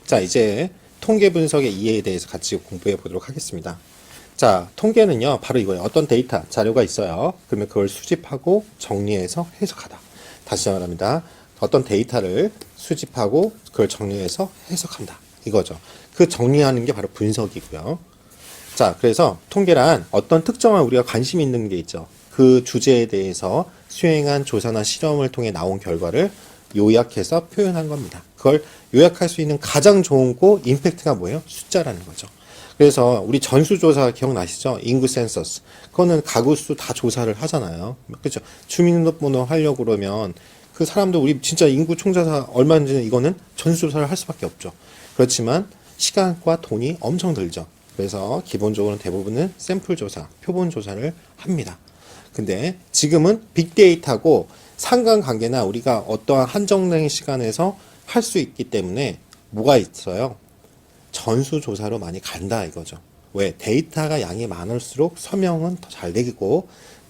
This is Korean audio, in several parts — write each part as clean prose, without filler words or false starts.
자, 이제 통계 분석의 이해에 대해서 같이 공부해 보도록 하겠습니다. 자, 통계는요, 바로 이거예요. 어떤 데이터, 자료가 있어요. 그러면 그걸 수집하고 정리해서 해석하다. 다시 말합니다. 어떤 데이터를 수집하고 그걸 정리해서 해석한다. 이거죠. 그 정리하는 게 바로 분석이고요. 자, 그래서 통계란 어떤 특정한 우리가 관심 있는 게 있죠. 그 주제에 대해서 수행한 조사나 실험을 통해 나온 결과를 요약해서 표현한 겁니다. 그걸 요약할 수 있는 가장 좋은 거 임팩트가 뭐예요? 숫자라는 거죠. 그래서 우리 전수조사 기억나시죠? 인구 센서스. 그거는 가구수 다 조사를 하잖아요. 그렇죠? 주민등록번호 하려고 그러면 그 사람들 우리 진짜 인구 총조사 얼마인지 이거는 전수조사를 할 수밖에 없죠. 그렇지만 시간과 돈이 엄청 들죠. 그래서 기본적으로는 대부분은 샘플 조사, 표본 조사를 합니다. 근데 지금은 빅데이터고 상관관계나 우리가 어떠한 한정된 시간에서 할 수 있기 때문에 뭐가 있어요? 전수조사로 많이 간다 이거죠. 왜? 데이터가 양이 많을수록 서명은 더 잘 되고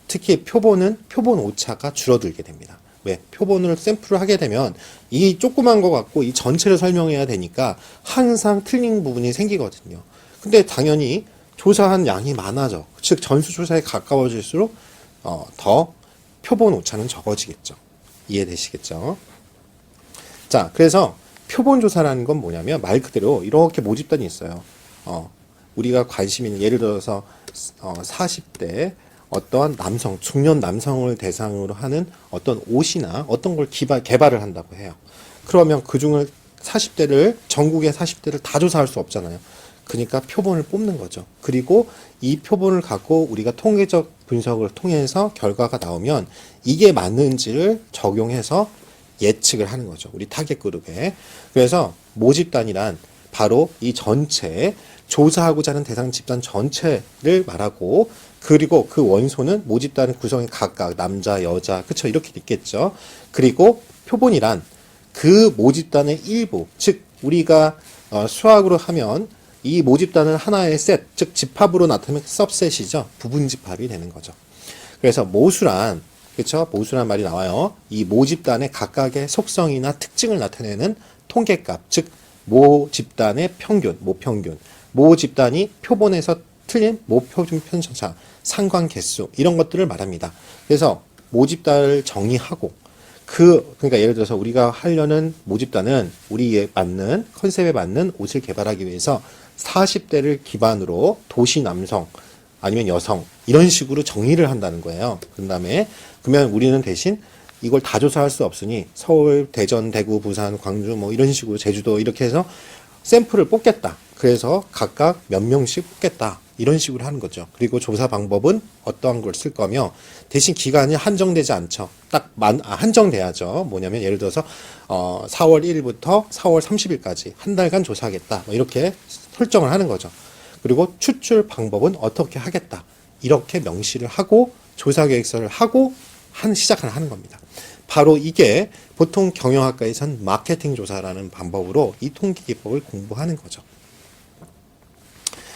특히 표본 오차가 줄어들게 됩니다. 왜? 표본을 샘플을 하게 되면 이 조그만 거 갖고 이 전체를 설명해야 되니까 항상 틀린 부분이 생기거든요. 근데 당연히 조사한 양이 많아져. 즉 전수조사에 가까워질수록 더 표본 오차는 적어지겠죠. 이해되시겠죠? 자, 그래서 표본 조사라는 건 뭐냐면 말 그대로 이렇게 모집단이 있어요. 우리가 관심 있는 예를 들어서 40대 어떠한 남성, 중년 남성을 대상으로 하는 어떤 옷이나 어떤 걸 개발을 한다고 해요. 그러면 그 중을 40대를 전국의 40대를 다 조사할 수 없잖아요. 그러니까 표본을 뽑는 거죠. 그리고 이 표본을 갖고 우리가 통계적 분석을 통해서 결과가 나오면 이게 맞는지를 적용해서 예측을 하는 거죠. 우리 타겟 그룹에. 그래서 모집단이란 바로 이 전체 조사하고자 하는 대상 집단 전체를 말하고 그리고 그 원소는 모집단 구성이 각각 남자, 여자, 그쵸? 이렇게 있겠죠. 그리고 표본이란 그 모집단의 일부, 즉 우리가 수학으로 하면 이 모집단은 하나의 셋, 즉 집합으로 나타내면 सब셋이죠. 부분 집합이 되는 거죠. 그래서 모수란, 그렇죠? 모수란 말이 나와요. 이 모집단의 각각의 속성이나 특징을 나타내는 통계값, 즉 모집단의 평균, 모평균, 모집단이 표본에서 틀린 모표준 편차차, 상관 개수 이런 것들을 말합니다. 그래서 모집단을 정의하고 그러니까 예를 들어서 우리가 하려는 모집단은 우리에 맞는 컨셉에 맞는 옷을 개발하기 위해서 40대를 기반으로 도시 남성 아니면 여성 이런 식으로 정의를 한다는 거예요. 그다음에 그러면 우리는 대신 이걸 다 조사할 수 없으니 서울, 대전, 대구, 부산, 광주 뭐 이런 식으로 제주도 이렇게 해서 샘플을 뽑겠다. 그래서 각각 몇 명씩 뽑겠다. 이런 식으로 하는 거죠. 그리고 조사 방법은 어떠한 걸 쓸 거며 대신 기간이 한정되지 않죠. 한정돼야죠. 뭐냐면 예를 들어서 4월 1일부터 4월 30일까지 한 달간 조사하겠다. 뭐 이렇게 설정을 하는 거죠. 그리고 추출 방법은 어떻게 하겠다. 이렇게 명시를 하고 조사 계획서를 하고 시작을 하는 겁니다. 바로 이게 보통 경영학과에선 마케팅 조사라는 방법으로 이 통계 기법을 공부하는 거죠.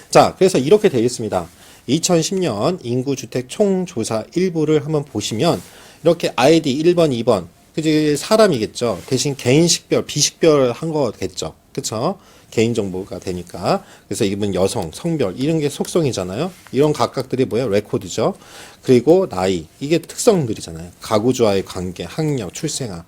자, 그래서 이렇게 되어 있습니다. 2010년 인구주택 총조사 일부를 한번 보시면 이렇게 아이디 1번, 2번 그지 사람이겠죠. 대신 개인 식별, 비식별 한 거겠죠. 그쵸? 개인정보가 되니까. 그래서 이분 여성, 성별 이런 게 속성이잖아요. 이런 각각들이 뭐예요? 레코드죠. 그리고 나이 이게 특성들이잖아요. 가구주와의 관계, 학력, 출생아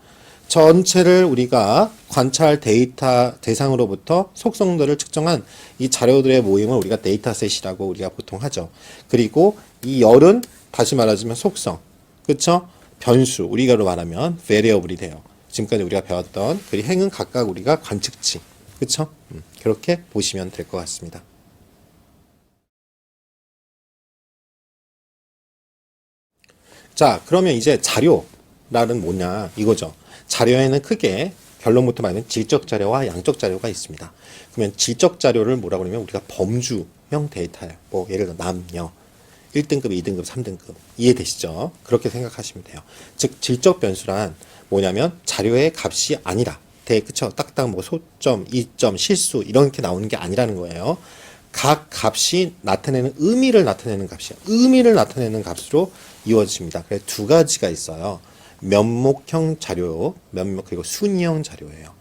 전체를 우리가 관찰 데이터 대상으로부터 속성들을 측정한 이 자료들의 모임을 우리가 데이터셋이라고 우리가 보통 하죠. 그리고 이 열은 다시 말하자면 속성, 그쵸? 변수, 우리가로 말하면 variable이 돼요. 지금까지 우리가 배웠던 그 행은 각각 우리가 관측치, 그쵸? 그렇게 보시면 될 것 같습니다. 자, 그러면 이제 자료라는 뭐냐 이거죠. 자료에는 크게 결론부터 말하면 질적 자료와 양적 자료가 있습니다. 그러면 질적 자료를 뭐라고 그러면 우리가 범주형 데이터예요. 뭐 예를 들어 남녀 1등급, 2등급, 3등급 이해되시죠? 그렇게 생각하시면 돼요. 즉 질적 변수란 뭐냐면 자료의 값이 아니라 그쵸? 딱딱 뭐 소점, 이점, 실수 이렇게 나오는 게 아니라는 거예요. 각 값이 나타내는 의미를 나타내는 값이에요. 의미를 나타내는 값으로 이루어집니다. 그래서 두 가지가 있어요. 면목형 자료, 그리고 순위형 자료예요.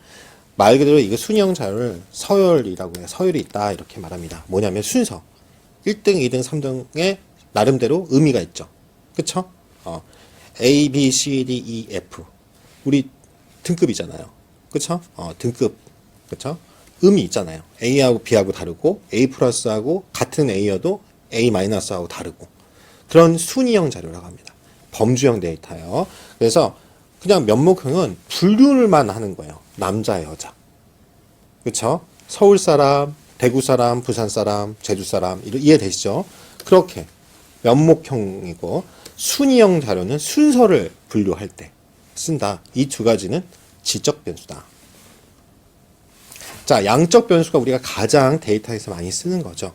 말 그대로 이거 순위형 자료를 서열이라고 해요. 서열이 있다 이렇게 말합니다. 뭐냐면 순서 1등, 2등, 3등의 나름대로 의미가 있죠. 그쵸? A, B, C, D, E, F 우리 등급이잖아요. 그쵸? 등급 그쵸? 음이 있잖아요. A하고 B하고 다르고 A 플러스하고 같은 A여도 A 마이너스하고 다르고 그런 순위형 자료라고 합니다. 범주형 데이터예요. 그래서 그냥 면목형은 분류를만 하는 거예요. 남자, 여자. 그쵸? 서울 사람, 대구 사람, 부산 사람, 제주 사람 이해되시죠? 그렇게 면목형이고 순위형 자료는 순서를 분류할 때 쓴다. 이 두 가지는 지적 변수다. 자, 양적 변수가 우리가 가장 데이터에서 많이 쓰는 거죠.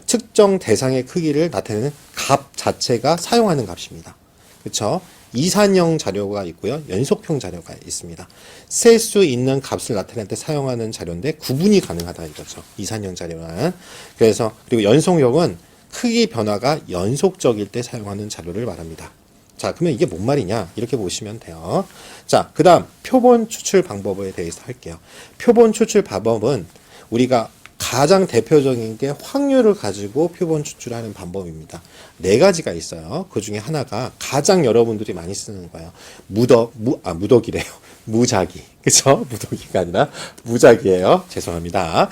특정 대상의 크기를 나타내는 값 자체가 사용하는 값입니다. 그렇죠? 이산형 자료가 있고요. 연속형 자료가 있습니다. 셀 수 있는 값을 나타낼 때 사용하는 자료인데 구분이 가능하다 이거죠. 이산형 자료는. 그래서 그리고 연속형은 크기 변화가 연속적일 때 사용하는 자료를 말합니다. 자, 그러면 이게 뭔 말이냐? 이렇게 보시면 돼요. 자, 그 다음 표본 추출 방법에 대해서 할게요. 표본 추출 방법은 우리가 가장 대표적인 게 확률을 가지고 표본 추출하는 방법입니다. 네 가지가 있어요. 그 중에 하나가 가장 여러분들이 많이 쓰는 거예요. 무더기래요. 무작위. 그쵸? 무더기가 아니라 무작위예요. 죄송합니다.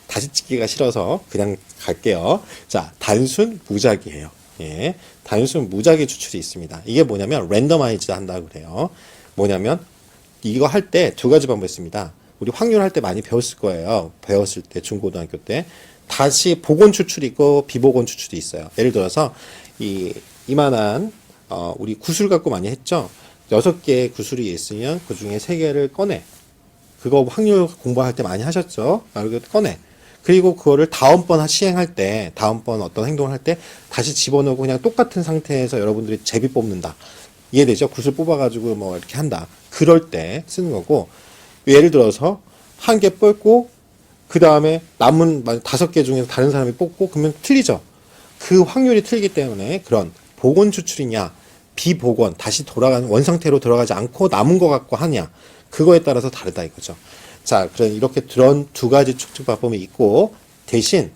다시 찍기가 싫어서 그냥 갈게요. 자, 단순 무작위예요. 예, 단순 무작위 추출이 있습니다. 이게 뭐냐면 랜더마이즈 한다고 그래요. 뭐냐면 이거 할 때 두 가지 방법이 있습니다. 우리 확률 할 때 많이 배웠을 거예요. 배웠을 때 중고등학교 때 다시 복원 추출이 있고 비복원 추출이 있어요. 예를 들어서 이만한 우리 구슬 갖고 많이 했죠. 6개의 구슬이 있으면 그 중에 3개를 꺼내. 그거 확률 공부할 때 많이 하셨죠. 꺼내. 그리고 그거를 다음번 시행할 때, 다음번 어떤 행동을 할 때 다시 집어넣고 그냥 똑같은 상태에서 여러분들이 제비 뽑는다. 이해되죠? 구슬 뽑아가지고 뭐 이렇게 한다. 그럴 때 쓰는 거고, 예를 들어서 한 개 뽑고, 그 다음에 남은 5개 중에서 다른 사람이 뽑고, 그러면 틀리죠? 그 확률이 틀리기 때문에 그런 복원 추출이냐, 비복원, 다시 돌아가는 원상태로 들어가지 않고 남은 거 갖고 하냐, 그거에 따라서 다르다 이거죠. 자, 그럼 이렇게 그런 두 가지 추측 방법이 있고, 대신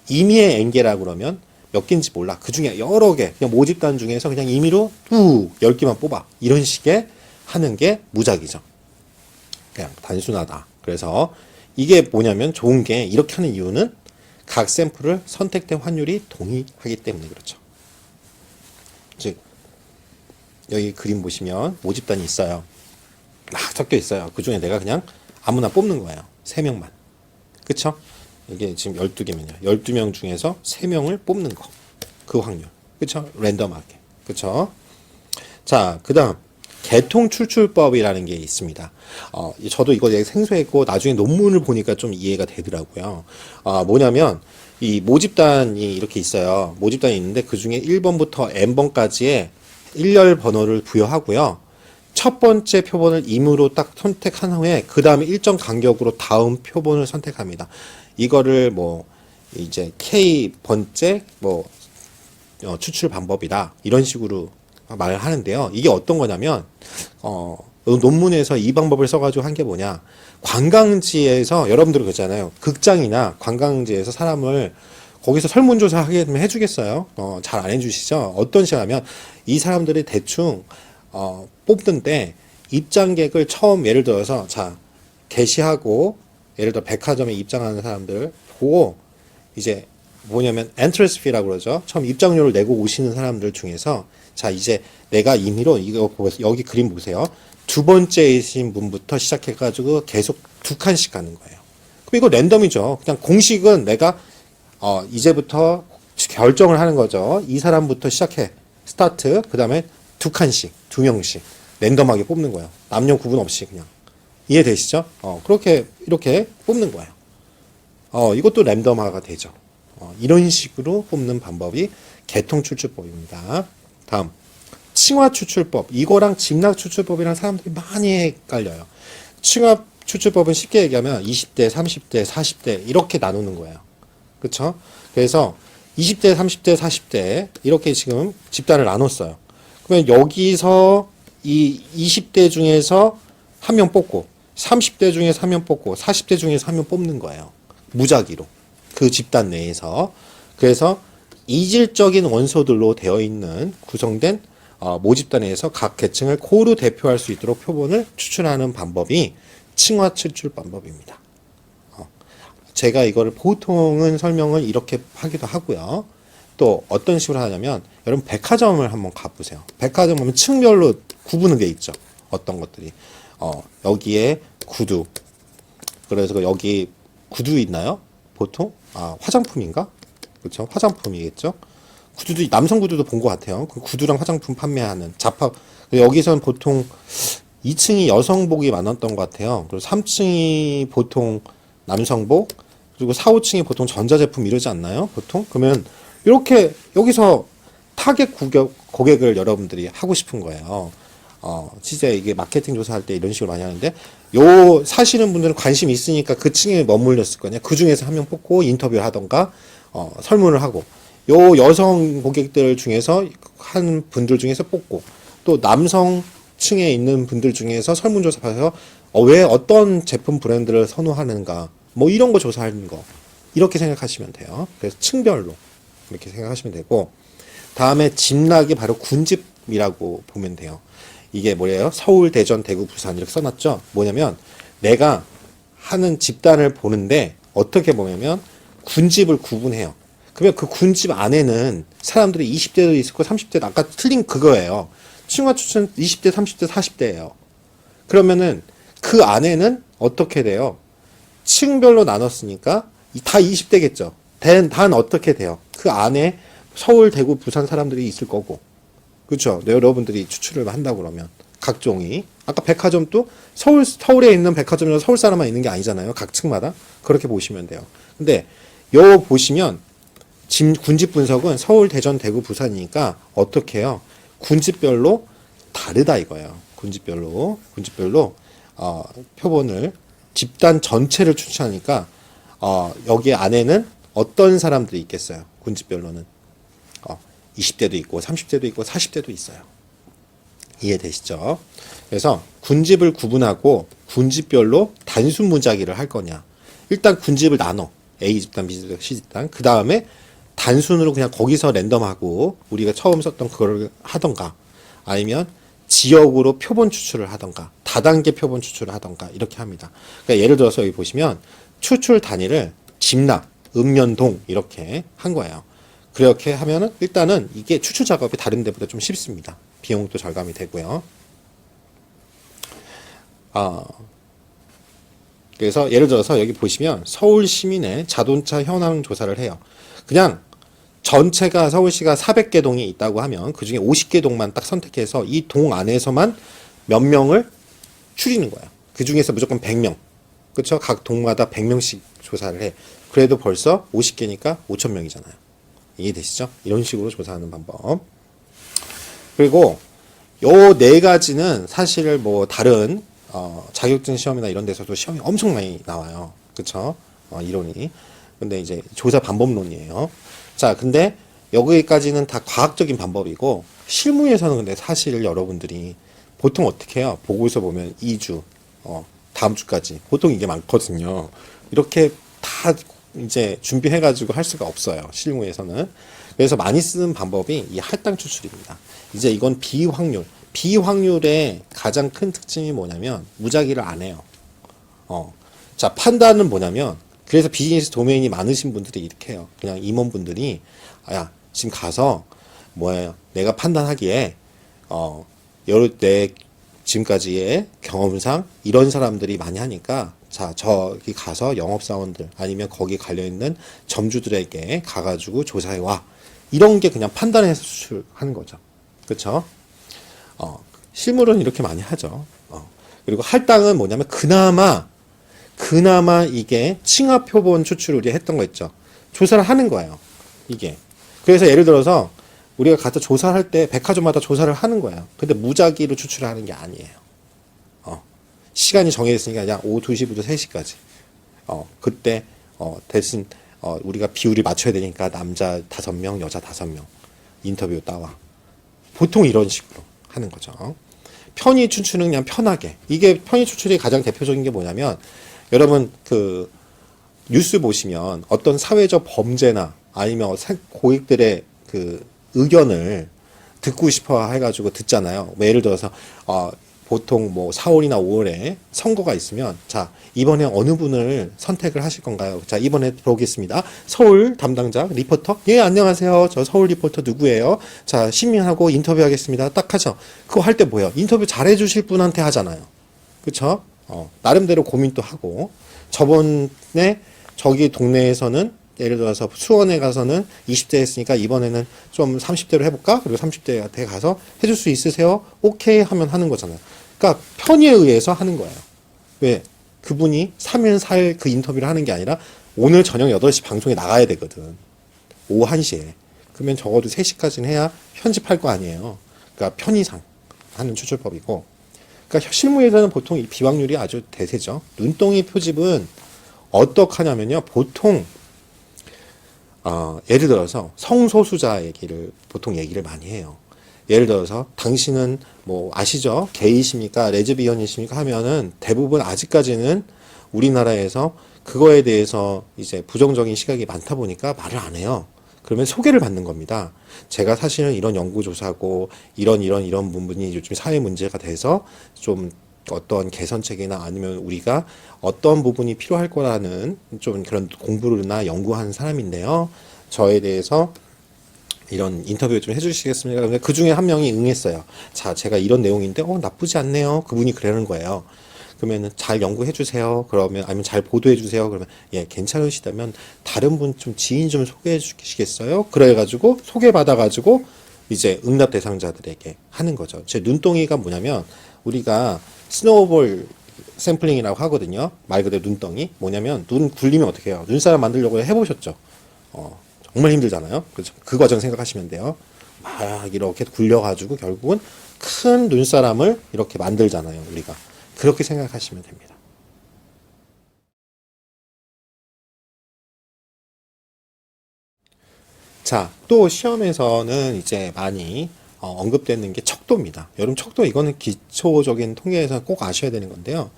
임의의 N개라고 그러면 몇 개인지 몰라. 그 중에 여러 개, 그냥 모집단 중에서 그냥 임의로 10개만 뽑아. 이런 식의 하는 게 무작위죠. 그냥 단순하다. 그래서 이게 뭐냐면 좋은 게 이렇게 하는 이유는 각 샘플을 선택된 확률이 동일하기 때문에 그렇죠. 즉, 여기 그림 보시면 모집단이 있어요. 막 섞여 있어요. 그 중에 내가 그냥 아무나 뽑는 거예요. 3명만. 그쵸? 이게 지금 12개면요. 12명 중에서 3명을 뽑는 거. 그 확률. 그쵸? 랜덤하게. 그쵸? 자, 그 다음. 개통 출출법이라는 게 있습니다. 저도 이거 되게 생소했고, 나중에 논문을 보니까 좀 이해가 되더라고요. 뭐냐면, 이 모집단이 이렇게 있어요. 모집단이 있는데, 그 중에 1번부터 n번까지의 일렬 번호를 부여하고요. 첫 번째 표본을 임으로 딱 선택한 후에 그 다음에 일정 간격으로 다음 표본을 선택합니다. 이거를 이제 K 번째 추출 방법이다 이런 식으로 말을 하는데요. 이게 어떤 거냐면 논문에서 이 방법을 써가지고 한 게 뭐냐, 관광지에서 여러분들 그러잖아요. 극장이나 관광지에서 사람을 거기서 설문조사 하게 되면 해주겠어요? 잘 안 해주시죠? 어떤 식이냐면 이 사람들이 대충 뽑는데 입장객을 처음 예를 들어서 게시하고 예를 들어 백화점에 입장하는 사람들 보고 이제 뭐냐면 엔트런스 피라고 그러죠. 처음 입장료를 내고 오시는 사람들 중에서 이제 내가 임의로 이거 보세요. 여기 그림 보세요. 두 번째이신 분부터 시작해가지고 계속 2칸씩 가는 거예요. 그럼 이거 랜덤이죠. 그냥 공식은 내가 이제부터 결정을 하는 거죠. 이 사람부터 시작해. 스타트. 그 다음에 2칸씩, 2명씩 랜덤하게 뽑는 거예요. 남녀 구분 없이 그냥. 이해되시죠? 그렇게 이렇게 뽑는 거예요. 이것도 랜덤화가 되죠. 이런 식으로 뽑는 방법이 개통 출출법입니다. 다음 칭화 추출법. 이거랑 직락 추출법이랑 사람들이 많이 헷갈려요. 칭화 추출법은 쉽게 얘기하면 20대, 30대, 40대 이렇게 나누는 거예요. 그렇죠? 그래서 20대, 30대, 40대 이렇게 지금 집단을 나눴어요. 그러면 여기서 이 20대 중에서 한 명 뽑고 30대 중에서 한 명 뽑고 40대 중에서 한 명 뽑는 거예요. 무작위로. 그 집단 내에서. 그래서 이질적인 원소들로 되어 있는 구성된 모집단에서 각 계층을 고루 대표할 수 있도록 표본을 추출하는 방법이 층화 추출 방법입니다. 제가 이거를 보통은 설명을 이렇게 하기도 하고요. 또 어떤 식으로 하냐면 여러분 백화점을 한번 가보세요. 백화점 보면 층별로 구분은 게 있죠. 어떤 것들이 여기에 구두, 그래서 여기 구두 있나요? 보통 화장품인가? 그렇죠? 화장품이겠죠. 구두도 남성 구두도 본 것 같아요. 그 구두랑 화장품 판매하는 잡화. 여기서는 보통 2층이 여성복이 많았던 것 같아요. 그리고 3층이 보통 남성복, 그리고 4, 5층이 보통 전자제품 이러지 않나요? 보통? 그러면 이렇게 여기서 타겟 고객을 여러분들이 하고 싶은 거예요. 진짜 이게 마케팅 조사할 때 이런 식으로 많이 하는데, 요 사시는 분들은 관심이 있으니까 그 층에 머물렀을 거냐. 그 중에서 한 명 뽑고 인터뷰를 하던가, 설문을 하고, 요 여성 고객들 중에서 한 분들 중에서 뽑고, 또 남성 층에 있는 분들 중에서 설문조사해서 왜 어떤 제품 브랜드를 선호하는가, 뭐 이런 거 조사하는 거, 이렇게 생각하시면 돼요. 그래서 층별로 이렇게 생각하시면 되고, 다음에 집락이 바로 군집이라고 보면 돼요. 이게 뭐예요? 서울, 대전, 대구, 부산 이렇게 써놨죠. 뭐냐면 내가 하는 집단을 보는데 어떻게 보냐면 군집을 구분해요. 그러면 그 군집 안에는 사람들이 20대도 있을 거 30대도 아까 틀린 그거예요. 층화 추천 20대, 30대, 40대예요. 그러면은 그 안에는 어떻게 돼요? 층별로 나눴으니까 다 20대겠죠. 단 어떻게 돼요? 그 안에 서울, 대구, 부산 사람들이 있을 거고, 그렇죠? 여러분들이 추출을 한다고 그러면 각종이 아까 백화점도 서울에 있는 백화점이라 서울 사람만 있는 게 아니잖아요. 각 층마다 그렇게 보시면 돼요. 근데 요 보시면 군집 분석은 서울, 대전, 대구, 부산이니까 어떻게 해요? 군집별로 다르다 이거예요. 군집별로 표본을 집단 전체를 추출하니까 여기 안에는 어떤 사람들이 있겠어요? 군집별로는 20대도 있고 30대도 있고 40대도 있어요. 이해되시죠? 그래서 군집을 구분하고 군집별로 단순 무작위를 할 거냐. 일단 군집을 나눠. A 집단, B 집단, C 집단. 그 다음에 단순으로 그냥 거기서 랜덤하고 우리가 처음 썼던 그거를 하던가, 아니면 지역으로 표본 추출을 하던가, 다단계 표본 추출을 하던가 이렇게 합니다. 그러니까 예를 들어서 여기 보시면 추출 단위를 집락, 읍면동 이렇게 한 거예요. 그렇게 하면은 일단은 이게 추출 작업이 다른 데보다 좀 쉽습니다. 비용도 절감이 되고요. 그래서 예를 들어서 여기 보시면 서울 시민의 자동차 현황 조사를 해요. 그냥 전체가 서울시가 400개 동이 있다고 하면 그 중에 50개 동만 딱 선택해서 이 동 안에서만 몇 명을 추리는 거예요. 그 중에서 무조건 100명. 그렇죠? 각 동마다 100명씩 조사를 해. 그래도 벌써 50개니까 5,000명이잖아요. 이해되시죠? 이런 식으로 조사하는 방법. 그리고 요 네 가지는 사실 뭐 다른 자격증 시험이나 이런 데서도 시험이 엄청 많이 나와요. 그쵸? 이론이. 근데 이제 조사 방법론이에요. 자, 근데 여기까지는 다 과학적인 방법이고, 실무에서는 근데 사실 여러분들이 보통 어떻게 해요? 보고서 보면 2주, 다음 주까지. 보통 이게 많거든요. 이렇게 다 이제 준비해가지고 할 수가 없어요. 실무에서는. 그래서 많이 쓰는 방법이 이 할당 추출입니다. 이제 이건 비확률. 비확률의 가장 큰 특징이 뭐냐면 무작위를 안 해요. 자, 판단은 뭐냐면, 그래서 비즈니스 도메인이 많으신 분들이 이렇게 해요. 그냥 임원분들이 야, 지금 가서 뭐예요? 내가 판단하기에 내 지금까지의 경험상 이런 사람들이 많이 하니까, 자, 저기 가서 영업사원들 아니면 거기 관련있는 점주들에게 가가지고 조사해와. 이런 게 그냥 판단해서 수출하는 거죠. 그쵸? 실물은 이렇게 많이 하죠. 그리고 할당은 뭐냐면 그나마 이게 층화 표본 추출 우리가 했던 거 있죠. 조사를 하는 거예요. 이게. 그래서 예를 들어서 우리가 가서 조사를 할 때 백화점마다 조사를 하는 거예요. 근데 무작위로 추출을 하는 게 아니에요. 시간이 정해져 있으니까 그냥 오후 2시부터 3시까지. 그때 대신 우리가 비율이 맞춰야 되니까 남자 5명, 여자 5명 인터뷰 따와. 보통 이런 식으로 하는 거죠. 편의 추출은 그냥 편하게. 이게 편의 추출이 가장 대표적인 게 뭐냐면, 여러분 그 뉴스 보시면 어떤 사회적 범죄나 아니면 고객들의 그 의견을 듣고 싶어 해가지고 듣잖아요. 뭐 예를 들어서 보통 뭐 4월이나 5월에 선거가 있으면, 자, 이번에 어느 분을 선택을 하실 건가요? 자, 이번에 들어오겠습니다. 서울 담당자 리포터. 예, 안녕하세요. 저 서울 리포터 누구예요? 자, 시민하고 인터뷰하겠습니다. 딱 하죠. 그거 할 때 뭐예요? 인터뷰 잘해주실 분한테 하잖아요. 그쵸? 나름대로 고민도 하고. 저번에 저기 동네에서는 예를 들어서 수원에 가서는 20대 했으니까 이번에는 좀 30대로 해볼까? 그리고 30대한테 가서 해줄 수 있으세요? 오케이 하면 하는 거잖아요. 그러니까 편의에 의해서 하는 거예요. 왜? 그분이 3일, 4일 그 인터뷰를 하는 게 아니라 오늘 저녁 8시 방송에 나가야 되거든. 오후 1시에. 그러면 적어도 3시까지는 해야 편집할 거 아니에요. 그러니까 편의상 하는 추출법이고. 그러니까 실무에서는 보통 이 비확률이 아주 대세죠. 눈덩이 표집은 어떻게 하냐면요. 보통 예를 들어서 성소수자 얘기를 보통 얘기를 많이 해요. 예를 들어서 당신은 뭐 아시죠? 게이십니까? 레즈비언이십니까? 하면은 대부분 아직까지는 우리나라에서 그거에 대해서 이제 부정적인 시각이 많다 보니까 말을 안 해요. 그러면 소개를 받는 겁니다. 제가 사실은 이런 연구조사고 이런 부분이 요즘 사회 문제가 돼서 좀 어떤 개선책이나 아니면 우리가 어떤 부분이 필요할 거라는 좀 그런 공부나 연구하는 사람인데요. 저에 대해서 이런 인터뷰 좀 해주시겠습니까? 근데 그 중에 한 명이 응했어요. 자, 제가 이런 내용인데, 나쁘지 않네요. 그분이 그러는 거예요. 그러면은 잘 연구해 주세요. 그러면 아니면 잘 보도해 주세요. 그러면 예, 괜찮으시다면 다른 분 좀 지인 좀 소개해 주시겠어요? 그래가지고 소개받아가지고 이제 응답 대상자들에게 하는 거죠. 제 눈덩이가 뭐냐면 우리가 스노우볼 샘플링이라고 하거든요. 말 그대로 눈덩이. 뭐냐면 눈 굴리면 어떻게 해요? 눈사람 만들려고 해보셨죠? 정말 힘들잖아요. 그렇죠? 그 과정 생각하시면 돼요. 막 이렇게 굴려가지고 결국은 큰 눈사람을 이렇게 만들잖아요. 우리가. 그렇게 생각하시면 됩니다. 자, 또 시험에서는 이제 많이 언급되는 게 척도입니다. 여러분 척도 이거는 기초적인 통계에서 꼭 아셔야 되는 건데요.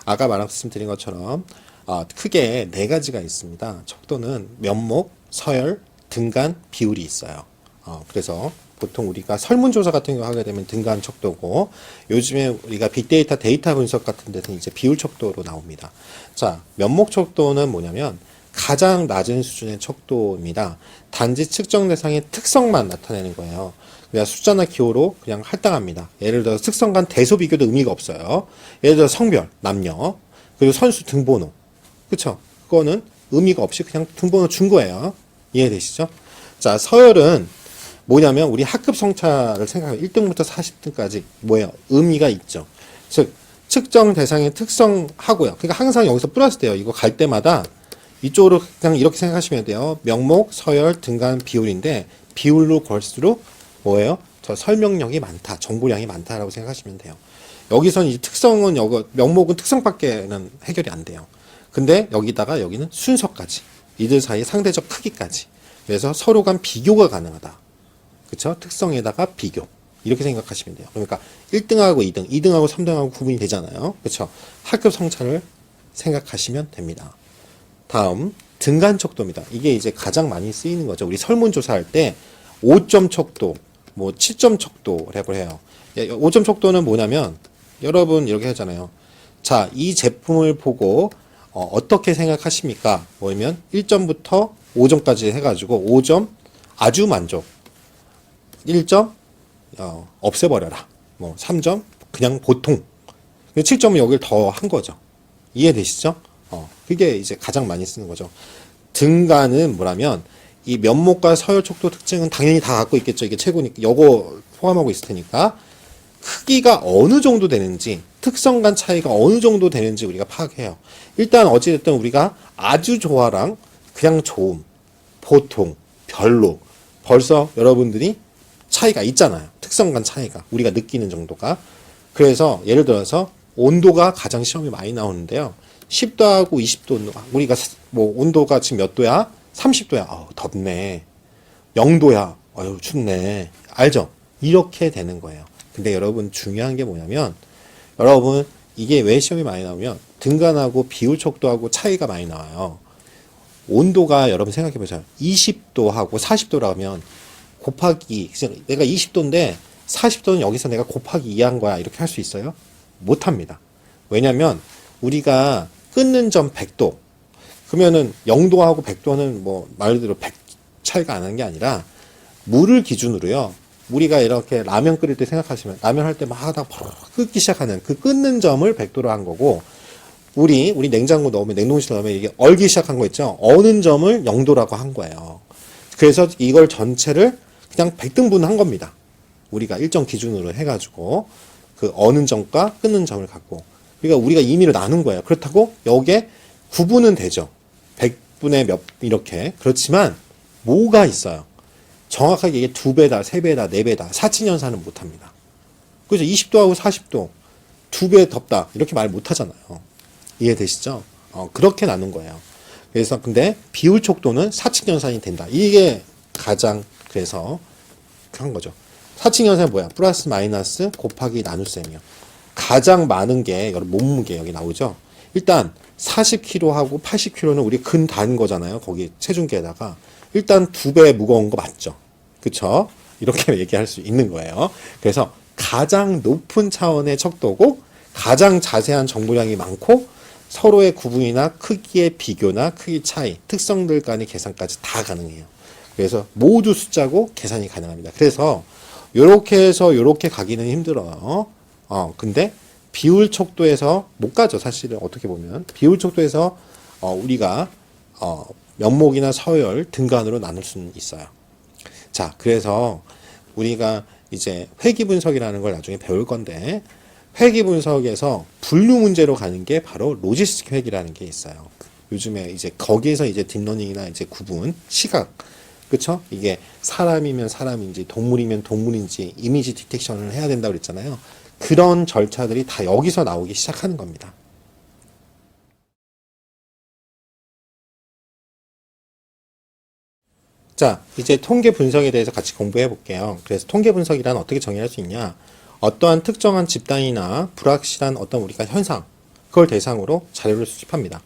아까 말씀드린 것처럼 크게 네 가지가 있습니다. 척도는 면목, 서열, 등간, 비율이 있어요. 그래서 보통 우리가 설문조사 같은 거 하게 되면 등간 척도고 요즘에 우리가 빅데이터 데이터 분석 같은 데서는 이제 비율 척도로 나옵니다. 자, 면목 척도는 뭐냐면 가장 낮은 수준의 척도입니다. 단지 측정 대상의 특성만 나타내는 거예요. 그냥 숫자나 기호로 그냥 할당합니다. 예를 들어 특성 간 대소 비교도 의미가 없어요. 예를 들어 성별, 남녀, 그리고 선수 등번호. 그쵸? 그거는 의미가 없이 그냥 등번호 준 거예요. 이해되시죠? 자, 서열은 뭐냐면 우리 학급 성차를 생각하면 1등부터 40등까지 뭐예요? 의미가 있죠. 즉 측정 대상의 특성하고요. 그러니까 항상 여기서 플러스 돼요. 이거 갈 때마다 이쪽으로 그냥 이렇게 생각하시면 돼요. 명목, 서열, 등간, 비율인데 비율로 걸수록 뭐예요? 저 설명력이 많다, 정보량이 많다라고 생각하시면 돼요. 여기선 이 특성은 명목은 특성밖에는 해결이 안 돼요. 근데 여기는 순서까지, 이들 사이 상대적 크기까지. 그래서 서로 간 비교가 가능하다. 그쵸? 특성에다가 비교. 이렇게 생각하시면 돼요. 그러니까 1등하고 2등, 2등하고 3등하고 구분이 되잖아요. 그쵸? 학급 성차를 생각하시면 됩니다. 다음, 등간 척도입니다. 이게 이제 가장 많이 쓰이는 거죠. 우리 설문조사할 때 5점 척도, 뭐 7점 척도라고 해요. 5점 척도는 뭐냐면 여러분 이렇게 하잖아요. 자, 이 제품을 보고 어떻게 생각하십니까? 뭐냐면 1점부터 5점까지 해가지고 5점 아주 만족, 1점 없애버려라, 뭐 3점 그냥 보통, 7점은 여기를 더 한 거죠. 이해되시죠? 그게 이제 가장 많이 쓰는 거죠. 등간은 뭐라면 이 면목과 서열 척도 특징은 당연히 다 갖고 있겠죠. 이게 최고니까 요거 포함하고 있을 테니까 크기가 어느 정도 되는지, 특성 간 차이가 어느 정도 되는지 우리가 파악해요. 일단 어찌됐든 우리가 아주 좋아랑 그냥 좋음, 보통, 별로, 벌써 여러분들이 차이가 있잖아요. 특성 간 차이가 우리가 느끼는 정도가. 그래서 예를 들어서 온도가 가장 시험이 많이 나오는데요. 10도하고 20도, 우리가 뭐 온도가 지금 몇 도야? 30도야. 덥네. 0도야. 춥네. 알죠? 이렇게 되는 거예요. 근데 여러분 중요한 게 뭐냐면 여러분 이게 왜 시험이 많이 나오면 등간하고 비율 척도하고 차이가 많이 나와요. 온도가 여러분 생각해 보세요. 20도하고 40도라면 곱하기 내가 20도인데 40도는 여기서 내가 곱하기 2 한 거야. 이렇게 할 수 있어요? 못 합니다. 왜냐면 우리가 끓는 점 100도 그러면은 0도하고 100도는 뭐 말 그대로 100 차이가 안 나는 게 아니라 물을 기준으로요. 우리가 이렇게 라면 끓일 때 생각하시면 라면 할 때 막 하다가 끓기 시작하는 그 끓는 점을 100도로 한 거고 우리 냉장고 넣으면 냉동실 넣으면 이게 얼기 시작한 거 있죠. 어는 점을 0도라고 한 거예요. 그래서 이걸 전체를 그냥 100등분 한 겁니다. 우리가 일정 기준으로 해가지고 그 어는 점과 끓는 점을 갖고 그러니까 우리가 임의로 나눈 거예요. 그렇다고 여기에 구분은 되죠. 100분의 몇 이렇게 그렇지만 뭐가 있어요. 정확하게 이게 2배다, 3배다, 4배다, 사칙연산은 못합니다. 그죠? 20도하고 40도 2배 덥다 이렇게 말 못하잖아요. 이해되시죠? 그렇게 나눈 거예요. 그래서 근데 비율 척도는 사칙연산이 된다. 이게 가장 그래서 한 거죠. 사칙연산이 뭐야? 플러스 마이너스 곱하기 나눗셈이요. 가장 많은 게 여러분 몸무게 여기 나오죠. 일단 40kg하고 80kg는 우리 근 단 거잖아요. 거기 체중계에다가 일단 2배 무거운 거 맞죠? 그쵸? 이렇게 얘기할 수 있는 거예요. 그래서 가장 높은 차원의 척도고 가장 자세한 정보량이 많고 서로의 구분이나 크기의 비교나 크기 차이, 특성들 간의 계산까지 다 가능해요. 그래서 모두 숫자고 계산이 가능합니다. 그래서 요렇게 해서 요렇게 가기는 힘들어요. 근데 비율 척도에서 못 가죠. 사실은 어떻게 보면 비율 척도에서 우리가 면목이나 서열 등간으로 나눌 수는 있어요. 자, 그래서 우리가 이제 회귀 분석이라는 걸 나중에 배울 건데 회귀 분석에서 분류 문제로 가는 게 바로 로지스틱 회귀라는 게 있어요. 요즘에 이제 거기에서 이제 딥러닝이나 이제 구분, 시각, 그쵸? 이게 사람이면 사람인지 동물이면 동물인지 이미지 디텍션을 해야 된다고 그랬잖아요. 그런 절차들이 다 여기서 나오기 시작하는 겁니다. 자, 이제 통계 분석에 대해서 같이 공부해 볼게요. 그래서 통계 분석이란 어떻게 정의할 수 있냐? 어떠한 특정한 집단이나 불확실한 어떤 우리가 현상, 그걸 대상으로 자료를 수집합니다.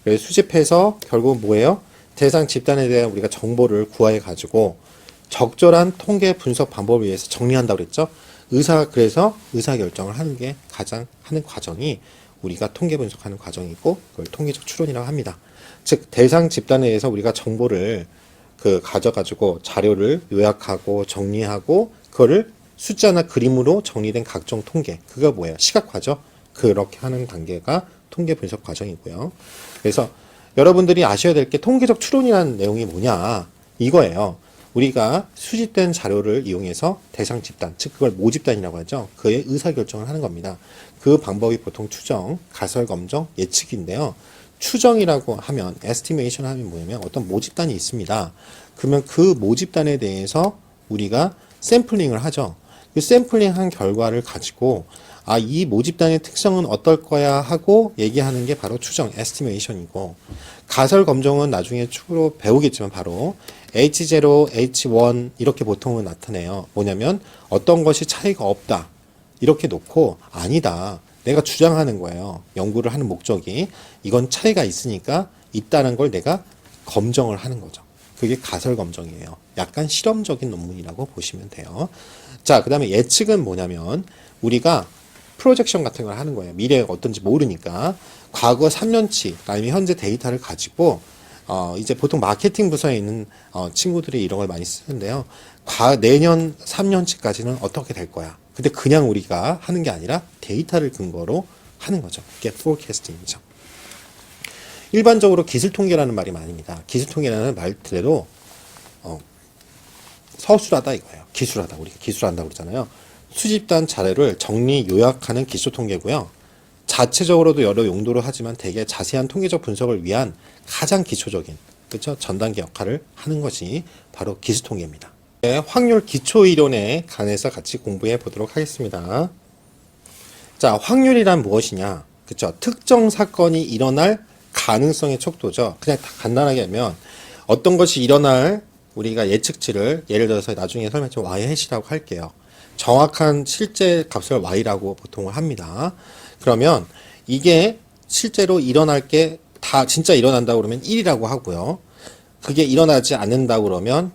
그래서 수집해서 결국 뭐예요? 대상 집단에 대한 우리가 정보를 구해 가지고 적절한 통계 분석 방법을 위해서 정리한다고 그랬죠? 그래서 의사결정을 하는 게 가장 하는 과정이 우리가 통계 분석하는 과정이고 그걸 통계적 추론이라고 합니다. 즉 대상 집단에 의해서 우리가 정보를 가져가지고 자료를 요약하고 정리하고 그거를 숫자나 그림으로 정리된 각종 통계 그거 뭐예요? 시각화죠. 그렇게 하는 단계가 통계 분석 과정이고요. 그래서 여러분들이 아셔야 될 게 통계적 추론이라는 내용이 뭐냐 이거예요. 우리가 수집된 자료를 이용해서 대상 집단, 즉 그걸 모집단이라고 하죠. 그의 의사결정을 하는 겁니다. 그 방법이 보통 추정, 가설 검정, 예측인데요. 추정이라고 하면, estimation 하면 뭐냐면 어떤 모집단이 있습니다. 그러면 그 모집단에 대해서 우리가 샘플링을 하죠. 그 샘플링한 결과를 가지고 이 모집단의 특성은 어떨 거야 하고 얘기하는 게 바로 추정, estimation이고 가설 검정은 나중에 추후로 배우겠지만 바로 H0, H1 이렇게 보통은 나타내요. 뭐냐면 어떤 것이 차이가 없다. 이렇게 놓고 아니다. 내가 주장하는 거예요. 연구를 하는 목적이 이건 차이가 있으니까 있다는 걸 내가 검정을 하는 거죠. 그게 가설 검정이에요. 약간 실험적인 논문이라고 보시면 돼요. 자, 그 다음에 예측은 뭐냐면 우리가 프로젝션 같은 걸 하는 거예요. 미래가 어떤지 모르니까 과거 3년치 아니면 현재 데이터를 가지고 이제 보통 마케팅 부서에 있는 친구들이 이런 걸 많이 쓰는데요. 내년 3년치까지는 어떻게 될 거야. 근데 그냥 우리가 하는 게 아니라 데이터를 근거로 하는 거죠. 이게 forecasting이죠. 일반적으로 기술 통계라는 말이 많습니다. 기술 통계라는 말 그대로 서술하다 이거예요. 기술하다. 우리가 기술한다고 그러잖아요. 수집단 자료를 정리 요약하는 기술 통계고요. 자체적으로도 여러 용도로 하지만 되게 자세한 통계적 분석을 위한 가장 기초적인 그렇죠? 전 단계 역할을 하는 것이 바로 기술 통계입니다. 네, 확률 기초 이론에 관해서 같이 공부해 보도록 하겠습니다. 자, 확률이란 무엇이냐? 그렇죠? 특정 사건이 일어날 가능성의 척도죠. 그냥 간단하게 하면 어떤 것이 일어날 우리가 예측치를 예를 들어서 나중에 설명했지만 y-hat이라고 할게요. 정확한 실제 값을 y라고 보통을 합니다. 그러면 이게 실제로 일어날 게 다 진짜 일어난다고 그러면 1이라고 하고요. 그게 일어나지 않는다고 그러면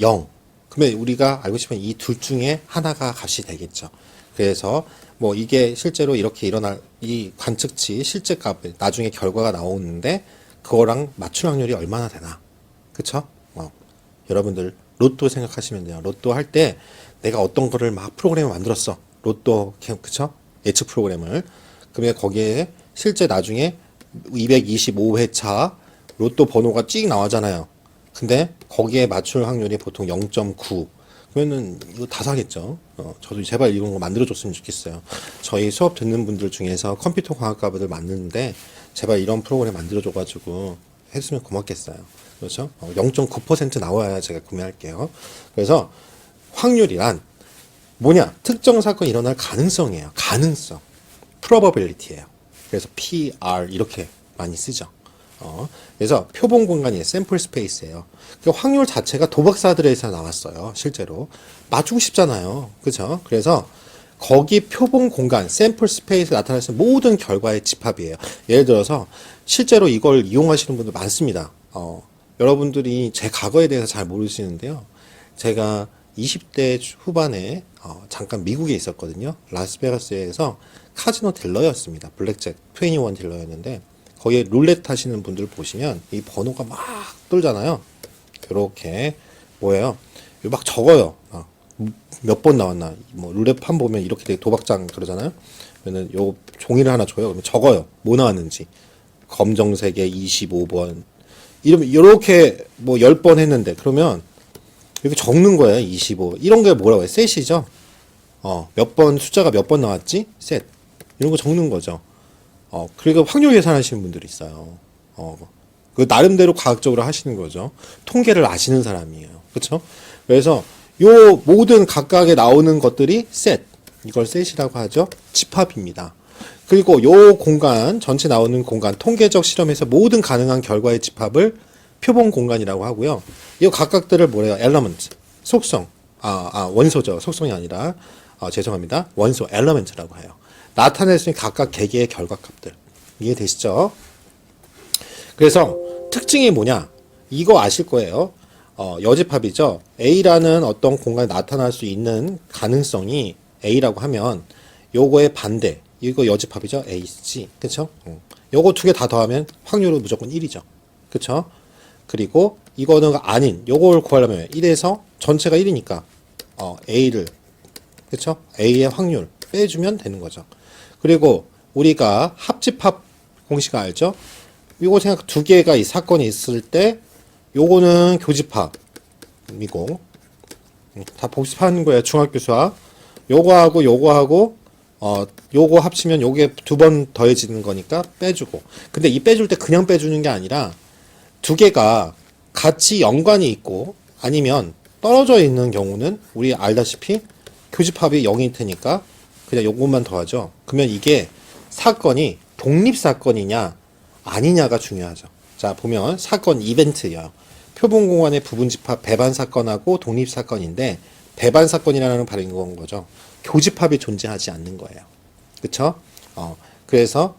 0. 그러면 우리가 알고 싶은 이 둘 중에 하나가 값이 되겠죠. 그래서 뭐 이게 실제로 이렇게 일어날 이 관측치 실제 값을 나중에 결과가 나오는데 그거랑 맞출 확률이 얼마나 되나. 그쵸? 여러분들 로또 생각하시면 돼요. 로또 할 때 내가 어떤 거를 막 프로그램을 만들었어. 로또, 그쵸? 예측 프로그램을. 그러면 거기에 실제 나중에 225회차 로또 번호가 찍 나오잖아요. 근데 거기에 맞출 확률이 보통 0.9. 그러면은 이거 다 사겠죠. 저도 제발 이런 거 만들어줬으면 좋겠어요. 저희 수업 듣는 분들 중에서 컴퓨터 과학과분들 만드는데 제발 이런 프로그램 만들어줘가지고 했으면 고맙겠어요. 그렇죠? 0.9% 나와야 제가 구매할게요. 그래서 확률이란 뭐냐? 특정 사건이 일어날 가능성이에요. 가능성. probability예요. 그래서 PR 이렇게 많이 쓰죠. 그래서 표본 공간이에요. 샘플 스페이스예요. 그 확률 자체가 도박사들에서 나왔어요. 실제로 맞추고 싶잖아요. 그렇죠? 그래서 거기 표본 공간, 샘플 스페이스에 나타날 수 있는 모든 결과의 집합이에요. 예를 들어서 실제로 이걸 이용하시는 분들 많습니다. 여러분들이 제 과거에 대해서 잘 모르시는데요. 제가 20대 후반에 잠깐 미국에 있었거든요. 라스베가스에서 카지노 딜러였습니다. 블랙잭 21 딜러였는데 거기에 룰렛 하시는 분들 보시면 이 번호가 막 돌잖아요. 이렇게 뭐예요? 막 적어요. 몇 번 나왔나? 뭐 룰렛판 보면 이렇게 되게 도박장 그러잖아요. 그러면 요 종이를 하나 줘요. 그러면 적어요. 뭐 나왔는지. 검정색에 25번. 이렇게 뭐 10번 했는데 그러면 이렇게 적는 거예요. 25. 이런 게 뭐라고 해요? 셋이죠. 몇 번 숫자가 몇 번 나왔지? 셋. 이런 거 적는 거죠. 그리고 확률 계산하시는 분들이 있어요. 그 나름대로 과학적으로 하시는 거죠. 통계를 아시는 사람이에요. 그렇죠? 그래서 요 모든 각각에 나오는 것들이 셋. 이걸 셋이라고 하죠. 집합입니다. 그리고 요 공간, 전체 나오는 공간, 통계적 실험에서 모든 가능한 결과의 집합을 표본 공간이라고 하고요. 이 각각들을 뭐래요? element, 속성. 원소죠. 속성이 아니라, 죄송합니다. 원소, element라고 해요. 나타낼 수 있는 각각 개개의 결과값들. 이해되시죠? 그래서 특징이 뭐냐? 이거 아실 거예요. 여집합이죠. A라는 어떤 공간에 나타날 수 있는 가능성이 A라고 하면 요거의 반대. 이거 여집합이죠. AC. 그쵸? 요거 두 개 다 더하면 확률은 무조건 1이죠. 그쵸? 그리고 이거는 아닌 요걸 구하려면 1에서 전체가 1이니까 A를 그쵸? A의 확률 빼주면 되는 거죠. 그리고 우리가 합집합 공식 알죠? 이거 생각 두 개가 이 사건이 있을 때 요거는 교집합이고 다 복습하는 거예요. 중학교 수학. 요거하고 요거 합치면 요게 두 번 더해지는 거니까 빼주고. 근데 이 빼줄 때 그냥 빼주는 게 아니라 두 개가 같이 연관이 있고 아니면 떨어져 있는 경우는 우리 알다시피 교집합이 0일 테니까 그냥 요것만 더하죠. 그러면 이게 사건이 독립사건이냐 아니냐가 중요하죠. 자 보면 사건 이벤트요. 표본공간의 부분집합 배반사건하고 독립사건인데 배반사건이라는 발인 건 거죠. 교집합이 존재하지 않는 거예요. 그쵸? 그래서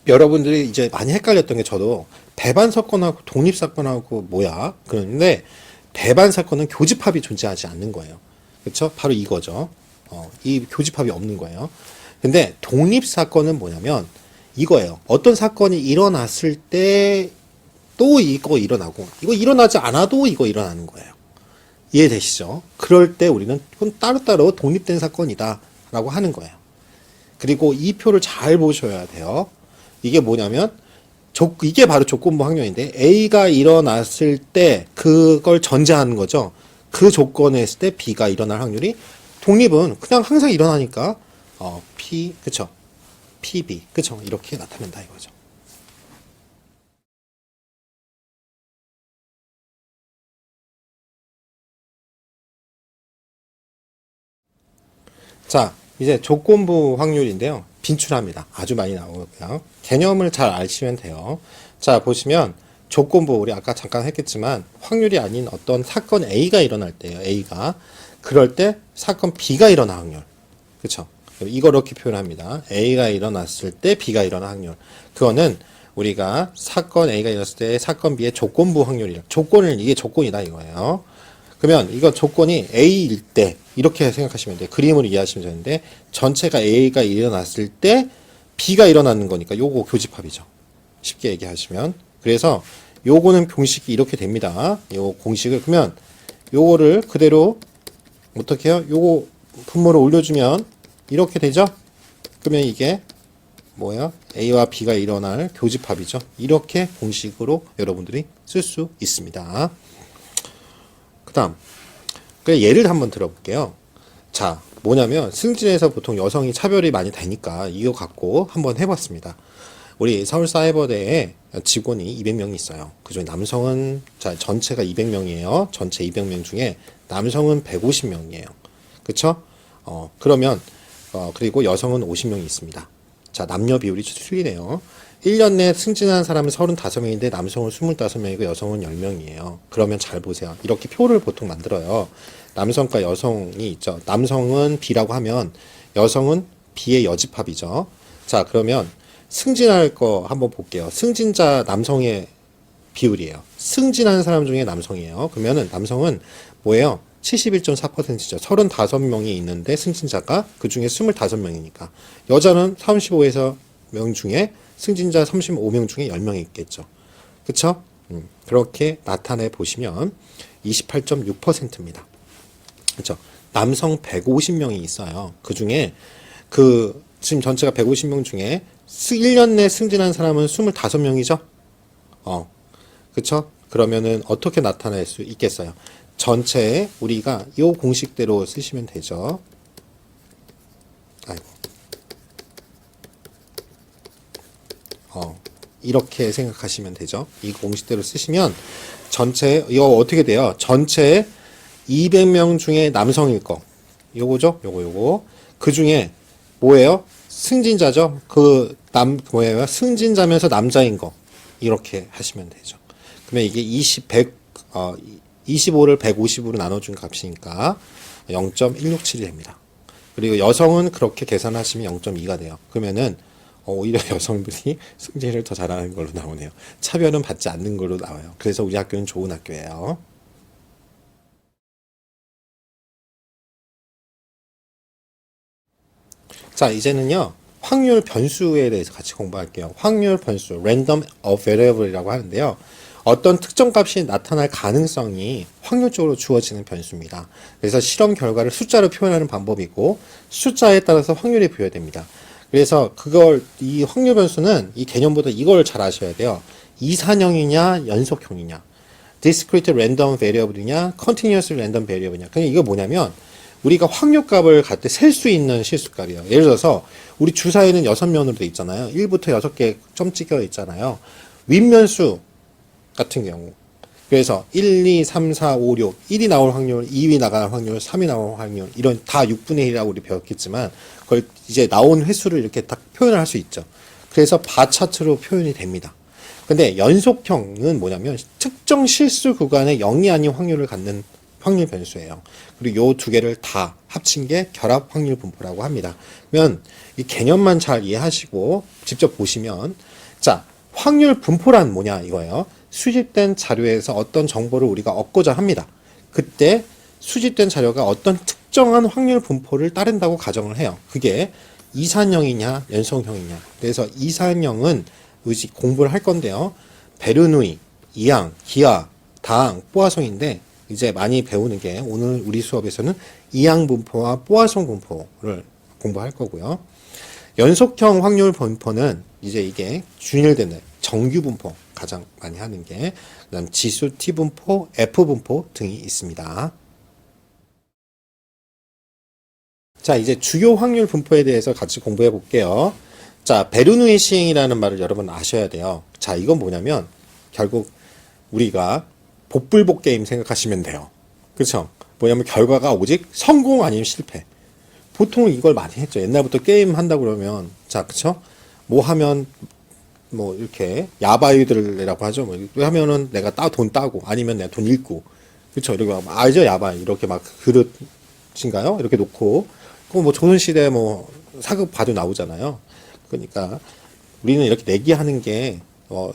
여러분들이 이제 많이 헷갈렸던 게 저도 배반사건하고 독립사건하고 뭐야? 그런데 배반사건은 교집합이 존재하지 않는 거예요. 그쵸? 바로 이거죠. 이 교집합이 없는 거예요. 근데 독립사건은 뭐냐면 이거예요. 어떤 사건이 일어났을 때 또 이거 일어나고 이거 일어나지 않아도 이거 일어나는 거예요. 이해되시죠? 그럴 때 우리는 그건 따로따로 독립된 사건이다 라고 하는 거예요. 그리고 이 표를 잘 보셔야 돼요. 이게 뭐냐면 이게 바로 조건부 확률인데 A가 일어났을 때 그걸 전제하는 거죠. 그 조건에 있을 때 B가 일어날 확률이 독립은 그냥 항상 일어나니까 P 그쵸? PB 그쵸? 이렇게 나타낸다 이거죠. 자, 이제 조건부 확률인데요. 빈출합니다. 아주 많이 나오고요. 개념을 잘 아시면 돼요. 자, 보시면 조건부 우리 아까 잠깐 했겠지만 확률이 아닌 어떤 사건 A가 일어날 때예요. A가 그럴 때 사건 B가 일어날 확률. 그쵸? 이걸 이렇게 표현합니다. A가 일어났을 때 B가 일어날 확률. 그거는 우리가 사건 A가 일어났을 때 사건 B의 조건부 확률이라. 조건을, 이게 조건이다 이거예요. 그러면 이거 조건이 A일 때 이렇게 생각하시면 돼요. 그림으로 이해하시면 되는데 전체가 A가 일어났을 때 B가 일어나는 거니까 요거 교집합이죠. 쉽게 얘기하시면. 그래서 요거는 공식이 이렇게 됩니다. 요 공식을 그러면 요거를 그대로 어떻게 해요? 요거 분모를 올려주면 이렇게 되죠? 그러면 이게 뭐야? A와 B가 일어날 교집합이죠. 이렇게 공식으로 여러분들이 쓸 수 있습니다. 그 다음 예를 한번 들어볼게요. 자, 뭐냐면 승진에서 보통 여성이 차별이 많이 되니까 이거 갖고 한번 해봤습니다. 우리 서울사이버대에 직원이 200명이 있어요. 그중에 남성은 전체가 200명이에요. 전체 200명 중에 남성은 150명이에요. 그쵸? 그러면 그리고 여성은 50명이 있습니다. 자, 남녀 비율이 틀리네요. 1년 내 승진한 사람은 35명인데 남성은 25명이고 여성은 10명이에요. 그러면 잘 보세요. 이렇게 표를 보통 만들어요. 남성과 여성이 있죠. 남성은 B라고 하면 여성은 B의 여집합이죠. 자, 그러면 승진할 거 한번 볼게요. 승진자 남성의 비율이에요. 승진한 사람 중에 남성이에요. 그러면은 남성은 뭐예요? 71.4%죠. 35명이 있는데 승진자가 그 중에 25명이니까. 여자는 35에서 명 중에 승진자 35명 중에 10명이 있겠죠. 그쵸? 그렇게 나타내 보시면 28.6%입니다. 그쵸? 남성 150명이 있어요. 그 중에 지금 전체가 150명 중에 1년 내 승진한 사람은 25명이죠? 그쵸? 그러면은 어떻게 나타낼 수 있겠어요? 전체에 우리가 이 공식대로 쓰시면 되죠. 아이고. 이렇게 생각하시면 되죠. 이 공식대로 쓰시면 전체 이거 어떻게 돼요? 전체 200명 중에 남성일 거. 요거죠? 요거. 그 중에 뭐예요? 승진자죠? 뭐예요? 승진자면서 남자인 거. 이렇게 하시면 되죠. 그러면 이게 25를 150으로 나눠준 값이니까 0.167이 됩니다. 그리고 여성은 그렇게 계산하시면 0.2가 돼요. 그러면은 오히려 여성들이 승진을 더 잘하는 걸로 나오네요. 차별은 받지 않는 걸로 나와요. 그래서 우리 학교는 좋은 학교예요. 자, 이제는요. 확률 변수에 대해서 같이 공부할게요. 확률 변수, random variable이라고 하는데요. 어떤 특정 값이 나타날 가능성이 확률적으로 주어지는 변수입니다. 그래서 실험 결과를 숫자로 표현하는 방법이고 숫자에 따라서 확률이 부여됩니다. 그래서 이 확률 변수는 이 개념보다 이걸 잘 아셔야 돼요. 이산형이냐 연속형이냐, discrete random variable이냐 continuous random variable이냐. 그냥 이거 뭐냐면 우리가 확률값을 갖다 셀 수 있는 실수값이에요. 예를 들어서 우리 주사위는 6면으로 돼 있잖아요. 1부터 6개 점 찍혀 있잖아요. 윗면수 같은 경우 그래서 1, 2, 3, 4, 5, 6 1이 나올 확률, 2이 나갈 확률, 3이 나올 확률 이런 다 6분의 1이라고 우리 배웠겠지만 그걸 이제 나온 횟수를 이렇게 딱 표현을 할 수 있죠. 그래서 바 차트로 표현이 됩니다. 근데 연속형은 뭐냐면 특정 실수 구간에 0이 아닌 확률을 갖는 확률 변수예요. 그리고 요 두 개를 다 합친 게 결합 확률 분포라고 합니다. 그러면 이 개념만 잘 이해하시고 직접 보시면 자, 확률 분포란 뭐냐 이거예요. 수집된 자료에서 어떤 정보를 우리가 얻고자 합니다. 그때 수집된 자료가 어떤 특정한 확률 분포를 따른다고 가정을 해요. 그게 이산형이냐 연속형이냐. 그래서 이산형은 공부를 할 건데요. 베르누이, 이항, 기하, 다항, 뽀아송인데 이제 많이 배우는 게 오늘 우리 수업에서는 이항 분포와 뽀아송 분포를 공부할 거고요. 연속형 확률 분포는 이제 이게 준일되는 정규 분포 가장 많이 하는 게 그다음 지수 T 분포, F 분포 등이 있습니다. 자, 이제 주요 확률 분포에 대해서 같이 공부해 볼게요. 자, 베르누이 시행이라는 말을 여러분 아셔야 돼요. 자, 이건 뭐냐면 결국 우리가 복불복 게임 생각하시면 돼요. 그렇죠? 뭐냐면 결과가 오직 성공 아니면 실패. 보통 이걸 많이 했죠. 옛날부터 게임 한다 그러면 자, 그렇죠? 뭐 하면 뭐 이렇게 야바이들이라고 하죠. 뭐 하면은 내가 돈 따고 아니면 내가 돈 잃고 그렇죠. 이렇게 막 알죠, 야바이 이렇게 막 그릇 것인가요? 이렇게 놓고, 그거 뭐 조선시대 뭐 사극 봐도 나오잖아요. 그러니까 우리는 이렇게 내기하는 게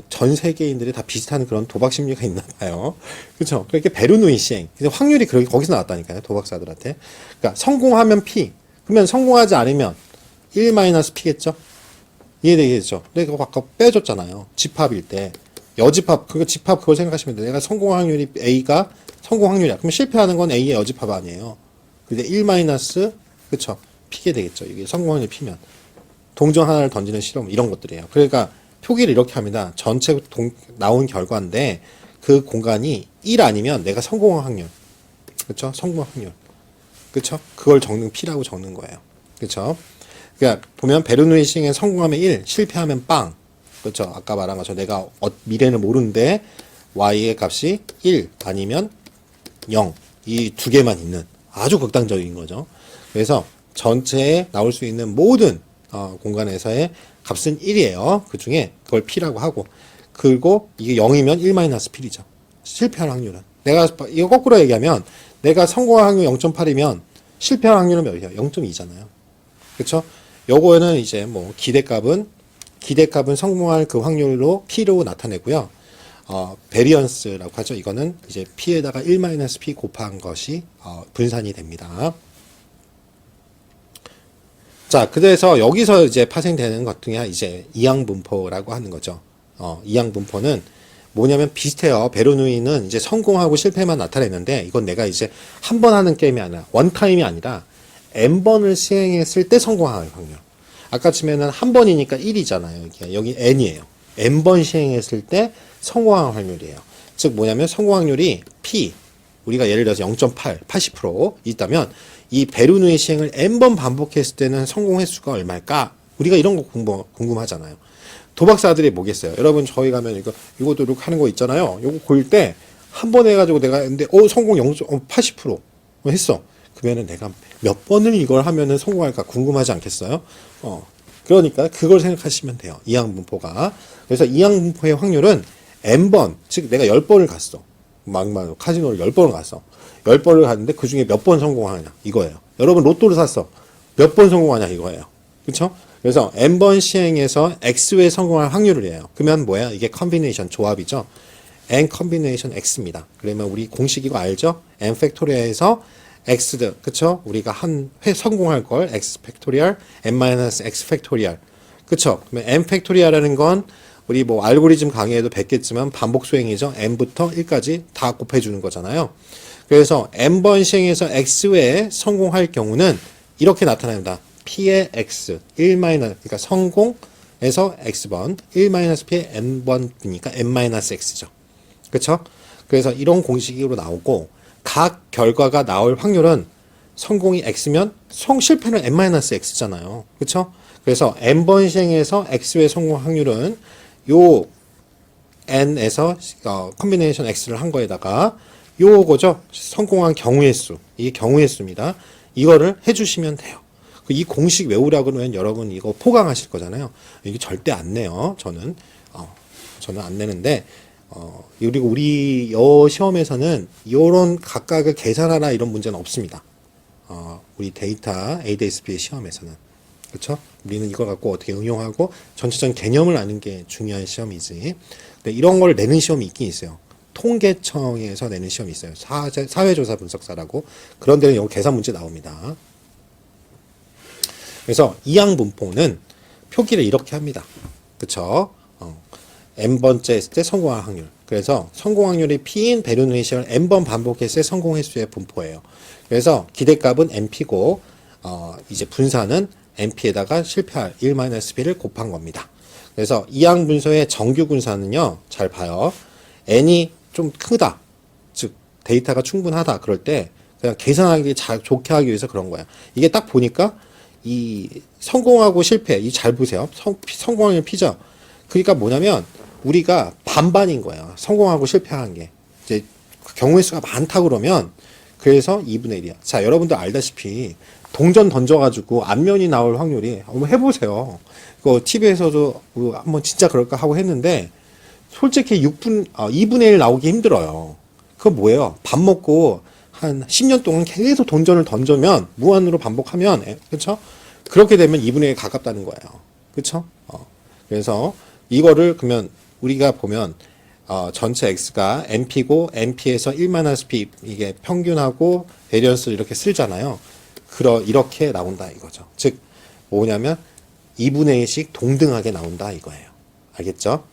전 세계인들이 다 비슷한 그런 도박 심리가 있나 봐요. 그렇죠? 그렇게 베르누이 시행. 그래서 확률이 그렇게 거기서 나왔다니까요. 도박사들한테. 그러니까 성공하면 P. 그러면 성공하지 않으면 1-P겠죠? 이해되겠죠? 근데 그거 아까 빼줬잖아요. 집합일 때. 여집합, 그거 집합 그걸 생각하시면 돼요. 내가 성공 확률이 A가 성공 확률이야. 그럼 실패하는 건 A의 여집합 아니에요. 근데 1 그쵸? P게 되겠죠. 이게 성공 확률이 P면. 동전 하나를 던지는 실험, 이런 것들이에요. 그러니까 표기를 이렇게 합니다. 전체 나온 결과인데 그 공간이 1 아니면 내가 성공한 확률. 그쵸? 성공 확률. 그쵸? 그걸 적는 P라고 적는 거예요. 그쵸? 그러니까 보면 베르누이 시행에 성공하면 1, 실패하면 빵. 그렇죠. 아까 말한 것처럼 내가 미래는 모르는데 y의 값이 1 아니면 0. 이 두 개만 있는 아주 극단적인 거죠. 그래서 전체에 나올 수 있는 모든 공간에서의 값은 1이에요. 그 중에 그걸 P라고 하고, 그리고 이게 0이면 1-P이죠. 실패할 확률은. 내가 이거 거꾸로 얘기하면 내가 성공할 확률 0.8이면 실패할 확률은 몇이에요? 0.2잖아요. 그렇죠? 요거는 이제 뭐 기대값은 성공할 그 확률로 P로 나타내고요. 베리언스라고 하죠. 이거는 이제 P에다가 1-P 곱한 것이 분산이 됩니다. 자, 그래서 여기서 이제 파생되는 것 중에 이제 이항분포라고 하는 거죠. 이항분포는 뭐냐면 비슷해요. 베르누이는 이제 성공하고 실패만 나타내는데, 이건 내가 이제 한 번 하는 게임이 아니라 원타임이 아니라 n번을 시행했을 때 성공할 확률. 아까 치면은 한 번이니까 1이잖아요. 여기 n이에요. n번 시행했을 때 성공할 확률이에요. 즉 뭐냐면 성공 확률이 P, 우리가 예를 들어서 0.8, 80% 있다면 이 베르누이 시행을 n번 반복했을 때는 성공 횟수가 얼마일까? 우리가 이런 거 궁금하잖아요. 도박사들이 뭐겠어요? 여러분 저희 가면 이것도 이렇게 하는 거 있잖아요. 이거 고일 때 한 번 해가지고 내가 근데 성공 80% 했어. 그러면은 내가 몇 번을 이걸 하면은 성공할까 궁금하지 않겠어요? 그러니까 그걸 생각하시면 돼요. 이항분포가. 그래서 이항분포의 확률은 n번, 즉 내가 10번을 갔어. 막말 카지노를 10번을 갔어. 10번을 갔는데 그 중에 몇 번 성공하냐 이거예요. 여러분 로또를 샀어. 몇 번 성공하냐 이거예요. 그렇죠? 그래서 n번 시행해서 x에 성공할 확률이에요. 그러면 뭐야? 이게 컨비네이션 조합이죠. n 컨비네이션 x입니다. 그러면 우리 공식 이거 알죠? n 팩토리얼에서 x, 그쵸? 우리가 한 회 성공할 걸 x 팩토리얼, n-x 팩토리얼. 그쵸? 그러면 n 팩토리얼이라는 건 우리 뭐 알고리즘 강의에도 뵙겠지만 반복 수행이죠. n부터 1까지 다 곱해주는 거잖아요. 그래서 n번 시행해서 x에 성공할 경우는 이렇게 나타납니다. p의 x, 그러니까 성공에서 x번, 1-p의 n번이니까 n-x죠. 그쵸? 그래서 이런 공식으로 나오고, 각 결과가 나올 확률은 성공이 x면 실패는 n-x잖아요. 그쵸? 그래서 n번 시행해서 x의 성공 확률은 요 n에서 컨비네이션 x를 한 거에다가 요거죠. 성공한 경우의 수. 이게 경우의 수입니다. 이거를 해주시면 돼요. 이 공식 외우라고 그러면 여러분 이거 포강하실 거잖아요. 이게 절대 안 내요. 저는 안 내는데, 그리고 우리 시험에서는 이런 각각을 계산하라 이런 문제는 없습니다. 우리 데이터 ADSP 시험에서는. 그렇죠? 우리는 이걸 갖고 어떻게 응용하고 전체적인 개념을 아는 게 중요한 시험이지. 근데 이런 걸 내는 시험이 있긴 있어요. 통계청에서 내는 시험이 있어요. 사회조사 분석사라고. 그런 데는 여기 계산 문제 나옵니다. 그래서 이항분포는 표기를 이렇게 합니다. 그쵸? n번째 했을 때 성공할 확률. 그래서 성공 확률이 P인 베르누이 시행을 n번 반복했을 때 성공 횟수의 분포예요. 그래서 기대값은 np고, 이제 분산은 np에다가 실패할 1-p를 곱한 겁니다. 그래서 이항분소의 정규 분산은요, 잘 봐요. n이 좀 크다. 즉, 데이터가 충분하다. 그럴 때, 그냥 계산하기 좋게 하기 위해서 그런 거야. 이게 딱 보니까, 이 성공하고 실패, 이 잘 보세요. 성공하면 P죠. 그러니까 뭐냐면 우리가 반반인 거예요. 성공하고 실패한 게. 이제 경우의 수가 많다 그러면 그래서 2분의 1이야. 자, 여러분들 알다시피 동전 던져가지고 앞면이 나올 확률이 한번 해보세요. 그 TV에서도 한번 진짜 그럴까 하고 했는데 솔직히 2분의 1 나오기 힘들어요. 그거 뭐예요? 밥 먹고 한 10년 동안 계속 동전을 던져면 무한으로 반복하면 그렇죠? 그렇게 되면 2분의 1에 가깝다는 거예요. 그렇죠? 그래서 이거를 그러면 우리가 보면 전체 x가 np고 np에서 1-p 이게 평균하고 베리언스를 이렇게 쓸잖아요. 이렇게 나온다 이거죠. 즉 뭐냐면 2분의 1씩 동등하게 나온다 이거예요. 알겠죠?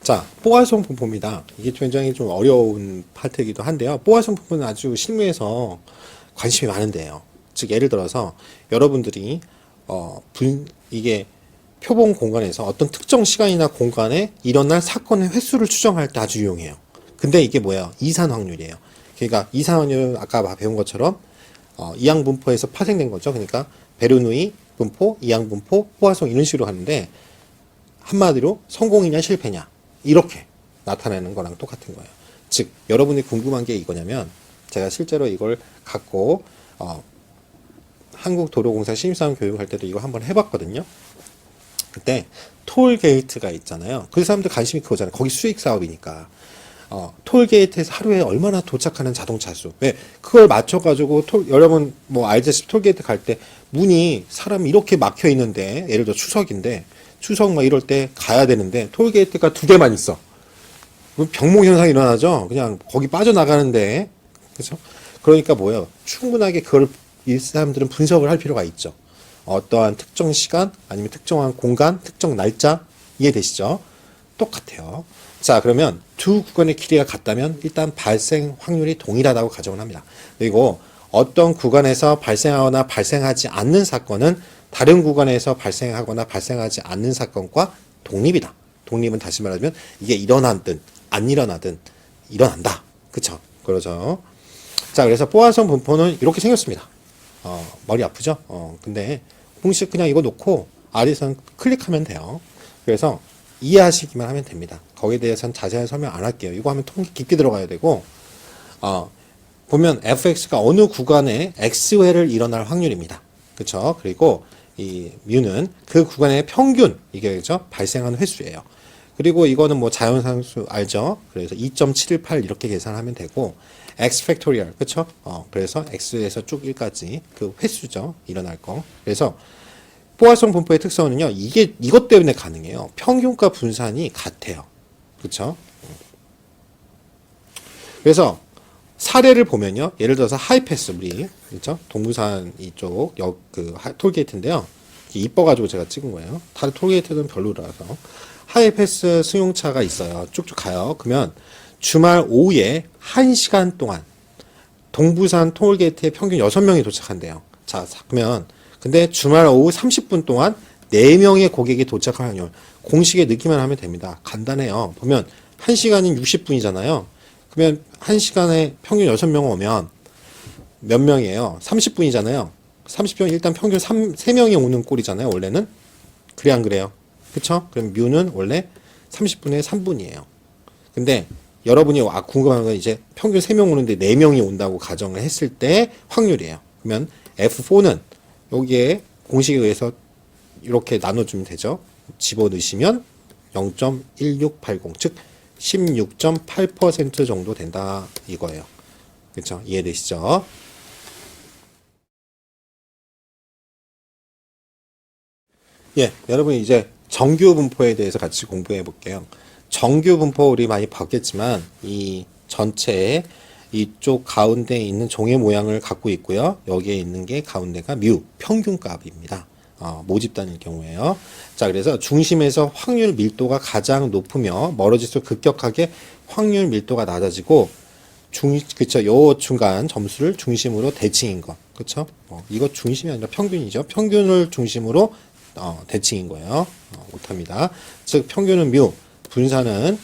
자, 포화성 분포입니다. 이게 굉장히 좀 어려운 파트이기도 한데요. 포화성 분포는 아주 실무에서 관심이 많은데요. 즉 예를 들어서 여러분들이 이게 표본 공간에서 어떤 특정 시간이나 공간에 일어날 사건의 횟수를 추정할 때 아주 유용해요. 근데 이게 뭐예요? 이산 확률이에요. 그러니까 이산 확률은 아까 배운 것처럼 이항 분포에서 파생된 거죠. 그러니까 베르누이 분포, 이항 분포, 포화성 이런 식으로 하는데 한마디로 성공이냐 실패냐 이렇게 나타내는 거랑 똑같은 거예요. 즉 여러분이 궁금한 게 이거냐면 제가 실제로 이걸 갖고 한국도로공사 신입사원 교육할 때도 이거 한번 해봤거든요. 그때 톨게이트가 있잖아요. 그 사람들 관심이 그거잖아요. 거기 수익 사업이니까. 톨게이트에서 하루에 얼마나 도착하는 자동차 수. 왜? 그걸 맞춰가지고, 여러분, 뭐, 알다시피 톨게이트 갈 때, 문이 사람이 이렇게 막혀 있는데, 예를 들어 추석인데, 추석 막 이럴 때 가야 되는데, 톨게이트가 2개만 있어. 그럼 병목 현상이 일어나죠? 그냥 거기 빠져나가는데, 그죠? 그러니까 뭐예요? 충분하게 그걸 이 사람들은 분석을 할 필요가 있죠. 어떠한 특정 시간, 아니면 특정한 공간, 특정 날짜, 이해되시죠? 똑같아요. 자, 그러면 두 구간의 길이가 같다면 일단 발생 확률이 동일하다고 가정을 합니다. 그리고 어떤 구간에서 발생하거나 발생하지 않는 사건은 다른 구간에서 발생하거나 발생하지 않는 사건과 독립이다. 독립은 다시 말하면 이게 일어나든 안 일어나든 일어난다. 그쵸? 그러죠. 자, 그래서 포화성 분포는 이렇게 생겼습니다. 머리 아프죠? 근데 공식 그냥 이거 놓고 아래선 클릭하면 돼요. 그래서 이해하시기만 하면 됩니다. 거기에 대해서는 자세한 설명 안 할게요. 이거 하면 통계 깊게 들어가야 되고, 보면 fx가 어느 구간에 x회를 일어날 확률입니다. 그쵸? 그리고 이 뮤는 그 구간의 평균, 이게 그죠? 발생하는 횟수예요. 그리고 이거는 뭐 자연상수 알죠? 그래서 2.718 이렇게 계산하면 되고, x 팩토리얼, 그쵸? 그래서 x에서 쭉 1까지 그 횟수죠. 일어날 거. 그래서 포화성 분포의 특성은요, 이것 때문에 가능해요. 평균과 분산이 같아요. 그쵸? 그래서 사례를 보면요, 예를 들어서 하이패스, 우리, 그쵸? 동부산 이쪽, 톨게이트인데요. 이뻐가지고 제가 찍은 거예요. 다른 톨게이트는 별로라서. 하이패스 승용차가 있어요. 쭉쭉 가요. 그러면 주말 오후에 1시간 동안 동부산 톨게이트에 평균 6명이 도착한대요. 자, 그러면 근데 주말 오후 30분 동안 4명의 고객이 도착할 확률. 공식에 넣기만 하면 됩니다. 간단해요. 보면 1시간이 60분이잖아요. 그러면 1시간에 평균 6명 오면 몇 명이에요? 30분이잖아요. 30분 일단 평균 3명이 오는 꼴이잖아요. 원래는. 그래 안 그래요? 그쵸? 그럼 뮤는 원래 30분에 3분이에요. 근데 여러분이 궁금한 건 이제 평균 3명 오는데 4명이 온다고 가정을 했을 때 확률이에요. 그러면 F4는 여기에 공식에 의해서 이렇게 나눠주면 되죠. 집어넣으시면 0.1680, 즉 16.8% 정도 된다 이거예요. 그렇죠? 이해되시죠? 예, 여러분 이제 정규 분포에 대해서 같이 공부해 볼게요. 정규 분포 우리 많이 봤겠지만 이 전체에 이쪽 가운데에 있는 종의 모양을 갖고 있고요. 여기에 있는 게 가운데가 뮤, 평균값입니다. 모집단일 경우에요. 자, 그래서 중심에서 확률 밀도가 가장 높으며 멀어질수록 급격하게 확률 밀도가 낮아지고 그쵸? 요 중간 점수를 중심으로 대칭인 거. 그쵸? 이거 중심이 아니라 평균이죠. 평균을 중심으로 대칭인 거예요. 못합니다. 즉 평균은 뮤, 분산은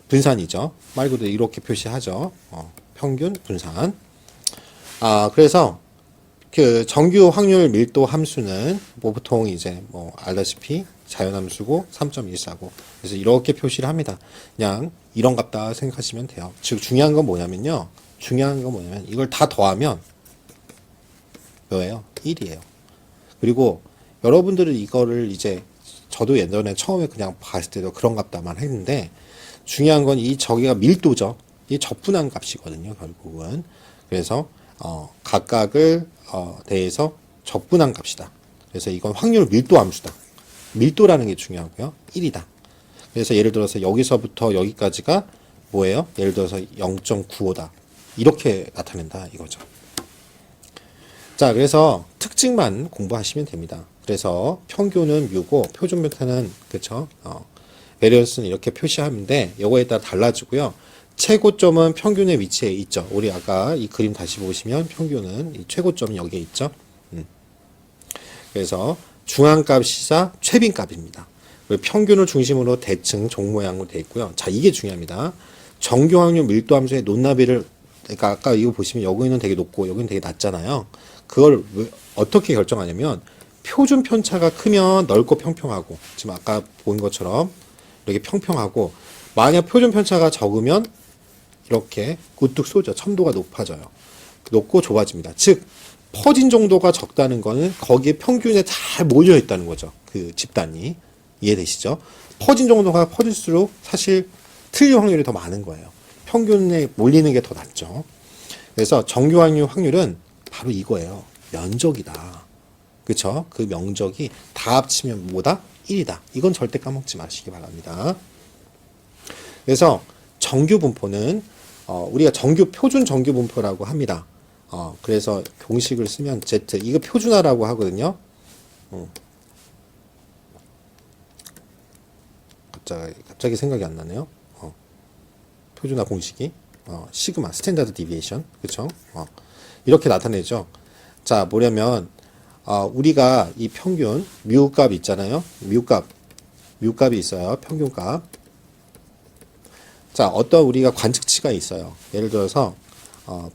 분산이죠. 말 그대로 이렇게 표시하죠. 평균 분산. 그래서 그 정규 확률 밀도 함수는 뭐 보통 이제 뭐 알다시피 자연함수고 3.14고 그래서 이렇게 표시를 합니다. 그냥 이런 값다 생각하시면 돼요. 즉 중요한 건 뭐냐면요. 이걸 다 더하면 뭐예요? 1이에요. 그리고 여러분들은 이거를 이제 저도 예전에 처음에 그냥 봤을 때도 그런 값다만 했는데 중요한 건 이 저기가 밀도죠. 이 적분한 값이거든요, 결국은. 그래서 각각을 대해서 적분한 값이다. 그래서 이건 확률 밀도 함수다. 밀도라는 게 중요하고요. 1이다. 그래서 예를 들어서 여기서부터 여기까지가 뭐예요? 예를 들어서 0.95다. 이렇게 나타낸다 이거죠. 자, 그래서 특징만 공부하시면 됩니다. 그래서 평균은 뮤고 표준 벡터는 그쵸? 베리언스는 이렇게 표시하는데 요거에 따라 달라지고요. 최고점은 평균의 위치에 있죠. 우리 아까 이 그림 다시 보시면 평균은 이 최고점이 여기에 있죠. 그래서 중앙값이자 최빈값입니다. 평균을 중심으로 대칭 종 모양으로 되어 있고요. 자, 이게 중요합니다. 정규 확률 밀도 함수의 높낮이를, 그러니까 아까 이거 보시면 여기는 되게 높고 여기는 되게 낮잖아요. 그걸 어떻게 결정하냐면 표준 편차가 크면 넓고 평평하고, 지금 아까 본 것처럼 이렇게 평평하고, 만약 표준 편차가 적으면 이렇게 우뚝 쏘죠. 첨도가 높아져요. 높고 좁아집니다. 즉 퍼진 정도가 적다는 거는 거기에 평균에 잘 몰려 있다는 거죠. 그 집단이. 이해되시죠? 퍼진 정도가 퍼질수록 사실 틀릴 확률이 더 많은 거예요. 평균에 몰리는 게 더 낫죠. 그래서 정규 확률은 바로 이거예요. 면적이다. 그쵸? 그 면적이 다 합치면 뭐다? 1이다. 이건 절대 까먹지 마시기 바랍니다. 그래서 정규 분포는 우리가 표준 정규 분포라고 합니다. 그래서 공식을 쓰면 Z, 이거 표준화라고 하거든요. 갑자기 생각이 안 나네요. 표준화 공식이 시그마 스탠다드 디비에이션, 그쵸? 이렇게 나타내죠. 자, 뭐냐면 우리가 이 평균 뮤값 있잖아요. 뮤값이 있어요. 평균값. 자, 어떤 우리가 관측치가 있어요. 예를 들어서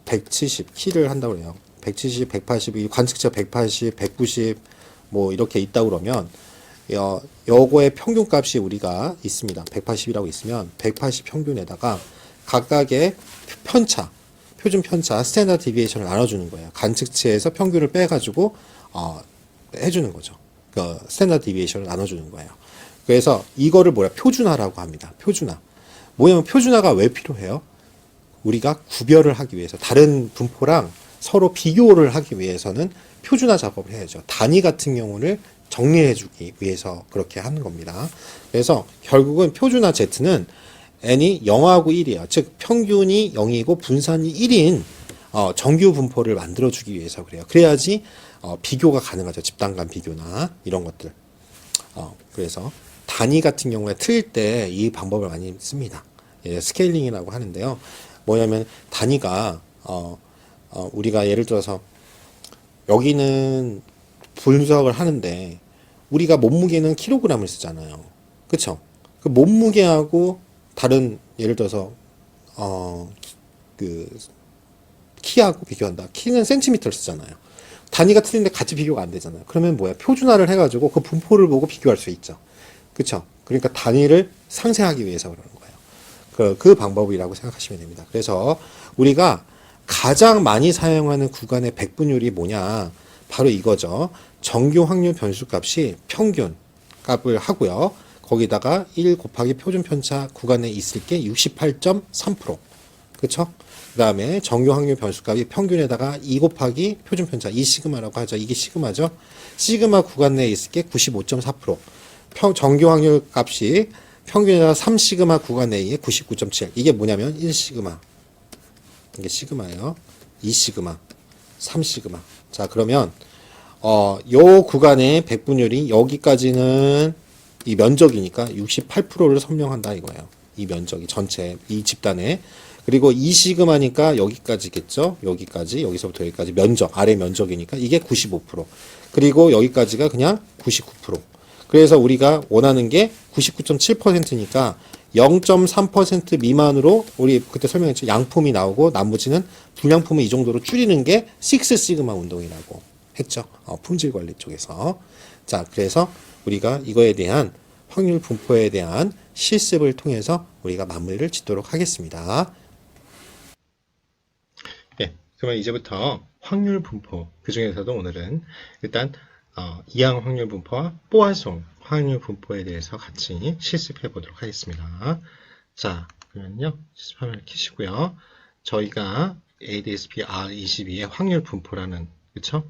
170 키를 한다고 해요. 170, 180, 이 관측치가 180, 190 뭐 이렇게 있다고 그러면 요거의 평균값이 우리가 있습니다. 180이라고 있으면 180 평균에다가 각각의 편차, 표준 편차, 스탠다드 디비에이션을 나눠주는 거예요. 관측치에서 평균을 빼가지고 해주는 거죠. 그 스탠다드 디비에이션을 나눠주는 거예요. 그래서 이거를 표준화라고 합니다. 표준화. 뭐냐면 표준화가 왜 필요해요? 우리가 구별을 하기 위해서, 다른 분포랑 서로 비교를 하기 위해서는 표준화 작업을 해야죠. 단위 같은 경우를 정리해 주기 위해서 그렇게 하는 겁니다. 그래서 결국은 표준화 Z는 n이 0하고 1이에요. 즉 평균이 0이고 분산이 1인 정규 분포를 만들어 주기 위해서 그래요. 그래야지 비교가 가능하죠. 집단 간 비교나 이런 것들. 그래서 단위 같은 경우에 틀릴 때 이 방법을 많이 씁니다. 예, 스케일링이라고 하는데요. 뭐냐면 단위가 우리가 예를 들어서 여기는 분석을 하는데 우리가 몸무게는 킬로그램을 쓰잖아요. 그쵸? 그 몸무게하고 다른 예를 들어서 그 키하고 비교한다. 키는 센티미터를 쓰잖아요. 단위가 틀린데 같이 비교가 안 되잖아요. 그러면 뭐야? 표준화를 해가지고 그 분포를 보고 비교할 수 있죠. 그쵸? 그러니까 단위를 상쇄하기 위해서 그러는 거예요. 그 방법이라고 생각하시면 됩니다. 그래서 우리가 가장 많이 사용하는 구간의 백분율이 뭐냐? 바로 이거죠. 정규 확률 변수값이 평균 값을 하고요. 거기다가 1 곱하기 표준 편차 구간에 있을 게 68.3%. 그쵸? 그 다음에 정규 확률 변수값이 평균에다가 2 곱하기 표준 편차, 이 시그마라고 하죠. 이게 시그마죠. 시그마 구간 내에 있을 게 95.4%. 정규 확률 값이 평균에다가 3시그마 구간 내에 99.7. 이게 뭐냐면 1시그마. 이게 시그마예요. 2시그마, 3시그마. 자, 그러면 요 구간의 백분율이 여기까지는 이 면적이니까 68%를 선명한다 이거예요. 이 면적이 전체 이 집단에. 그리고 2시그마니까 여기까지겠죠. 여기까지, 여기서부터 여기까지 면적, 아래 면적이니까 이게 95%. 그리고 여기까지가 그냥 99%. 그래서 우리가 원하는 게 99.7%니까 0.3% 미만으로 우리 그때 설명했죠. 양품이 나오고 나머지는 불량품을 이 정도로 줄이는 게 6시그마 운동이라고 했죠. 품질 관리 쪽에서. 자, 그래서 우리가 이거에 대한 확률 분포에 대한 실습을 통해서 우리가 마무리를 짓도록 하겠습니다. 네, 그러면 이제부터 확률 분포, 그 중에서도 오늘은 일단 이항 확률 분포와 뽀아송 확률 분포에 대해서 같이 실습해 보도록 하겠습니다. 자, 그러면요. 화면을 켜시고요. 저희가 ADSP R22의 확률 분포라는, 그쵸?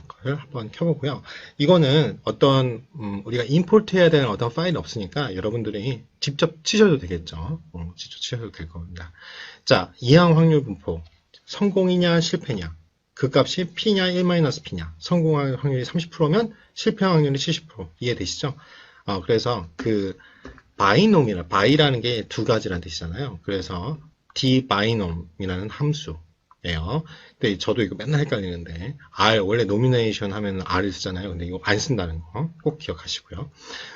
그걸 한번 켜보고요. 이거는 어떤, 우리가 임포트 해야 되는 어떤 파일이 없으니까 여러분들이 직접 치셔도 되겠죠. 직접 치셔도 될 겁니다. 자, 이항 확률 분포. 성공이냐, 실패냐. 그 값이 P냐, 1-P냐. 성공할 확률이 30%면 실패 확률이 70%. 이해되시죠? 그래서 바이놈이라, 바이라는 게 두 가지라는 뜻이잖아요. 그래서 d바이놈이라는 함수예요. 근데 저도 이거 맨날 헷갈리는데 R 원래 노미네이션 하면 R을 쓰잖아요. 근데 이거 안 쓴다는 거 꼭 기억하시고요.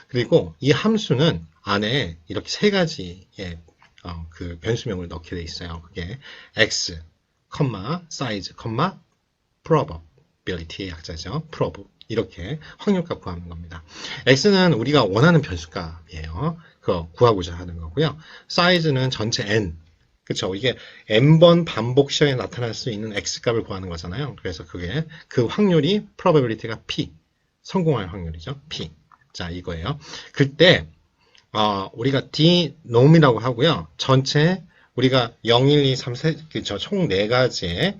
그리고 이 함수는 안에 이렇게 세 가지의 그 변수명을 넣게 돼 있어요. 그게 x, size, probability의 약자죠. prob 이렇게 확률값 구하는 겁니다. x는 우리가 원하는 변수값이에요. 그거 구하고자 하는 거고요. 사이즈는 전체 n. 그쵸? 이게 n번 반복 시험에 나타날 수 있는 x값을 구하는 거잖아요. 그래서 그게 그 확률이 probability가 p. 성공할 확률이죠. p. 자, 이거예요. 그때 우리가 dnom이라고 하고요. 전체 우리가 0, 1, 2, 3, 4, 그쵸? 총 4가지의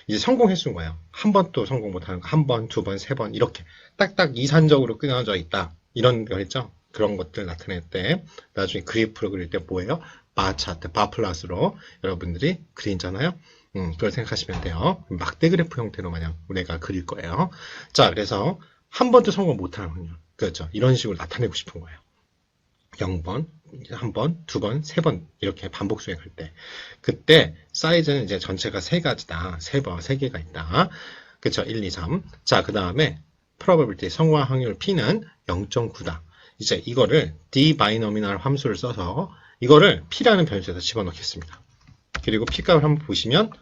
이제 성공 횟수인 거예요. 한 번 또 성공 못하는 거, 한 번, 두 번, 세 번 이렇게 딱딱 이산적으로 끊어져 있다. 이런 거 했죠. 그런 것들 나타낼 때 나중에 그래프로 그릴 때 뭐예요? 바 차트, 바 플러스로 여러분들이 그리잖아요. 그걸 생각하시면 돼요. 막대 그래프 형태로 마냥 우리가 그릴 거예요. 자, 그래서 한 번도 성공 못하는 확률. 그렇죠. 이런 식으로 나타내고 싶은 거예요. 0번, 한 번, 두 번, 세 번 이렇게 반복 수행할 때 그때 사이즈는 이제 전체가 세 가지다. 세 개가 있다. 그쵸? 1, 2, 3. 자, 그 다음에 probability 성공할 확률 P는 0.9다. 이제 이거를 d바이노미널 함수를 써서 이거를 P라는 변수에서 집어넣겠습니다. 그리고 P값을 한번 보시면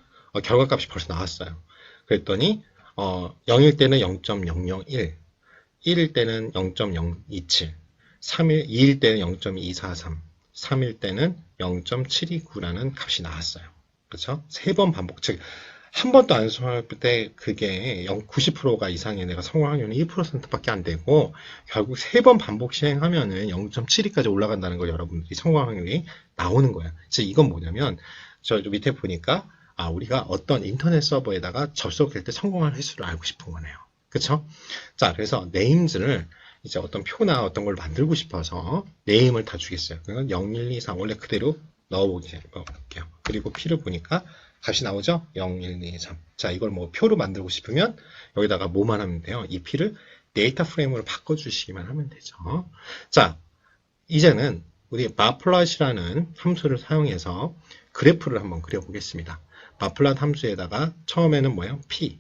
결과값이 벌써 나왔어요. 그랬더니 0일 때는 0.001, 1일 때는 0.027, 2일 때는 0.243, 3일 때는 0.729라는 값이 나왔어요. 그렇죠? 세 번 반복, 즉 한 번도 안 성공할 때 그게 90%가 이상의 내가 성공 확률은 1%밖에 안 되고 결국 세 번 반복 시행하면은 0.72까지 올라간다는 걸 여러분들이 성공 확률이 나오는 거예요. 즉 이건 뭐냐면 저 밑에 보니까 우리가 어떤 인터넷 서버에다가 접속할 때 성공할 횟수를 알고 싶은 거네요. 그렇죠? 자, 그래서 네임즈를 이제 어떤 표나 어떤 걸 만들고 싶어서 네임을 다 주겠어요. 그러면 0, 1, 2, 3 원래 그대로 넣어볼게요. 그리고 P를 보니까 값이 나오죠? 0, 1, 2, 3. 자, 이걸 뭐 표로 만들고 싶으면 여기다가 뭐만 하면 돼요? 이 P를 데이터 프레임으로 바꿔주시기만 하면 되죠. 자, 이제는 우리 마플롯이라는 함수를 사용해서 그래프를 한번 그려보겠습니다. 마플롯 함수에다가 처음에는 뭐예요? P.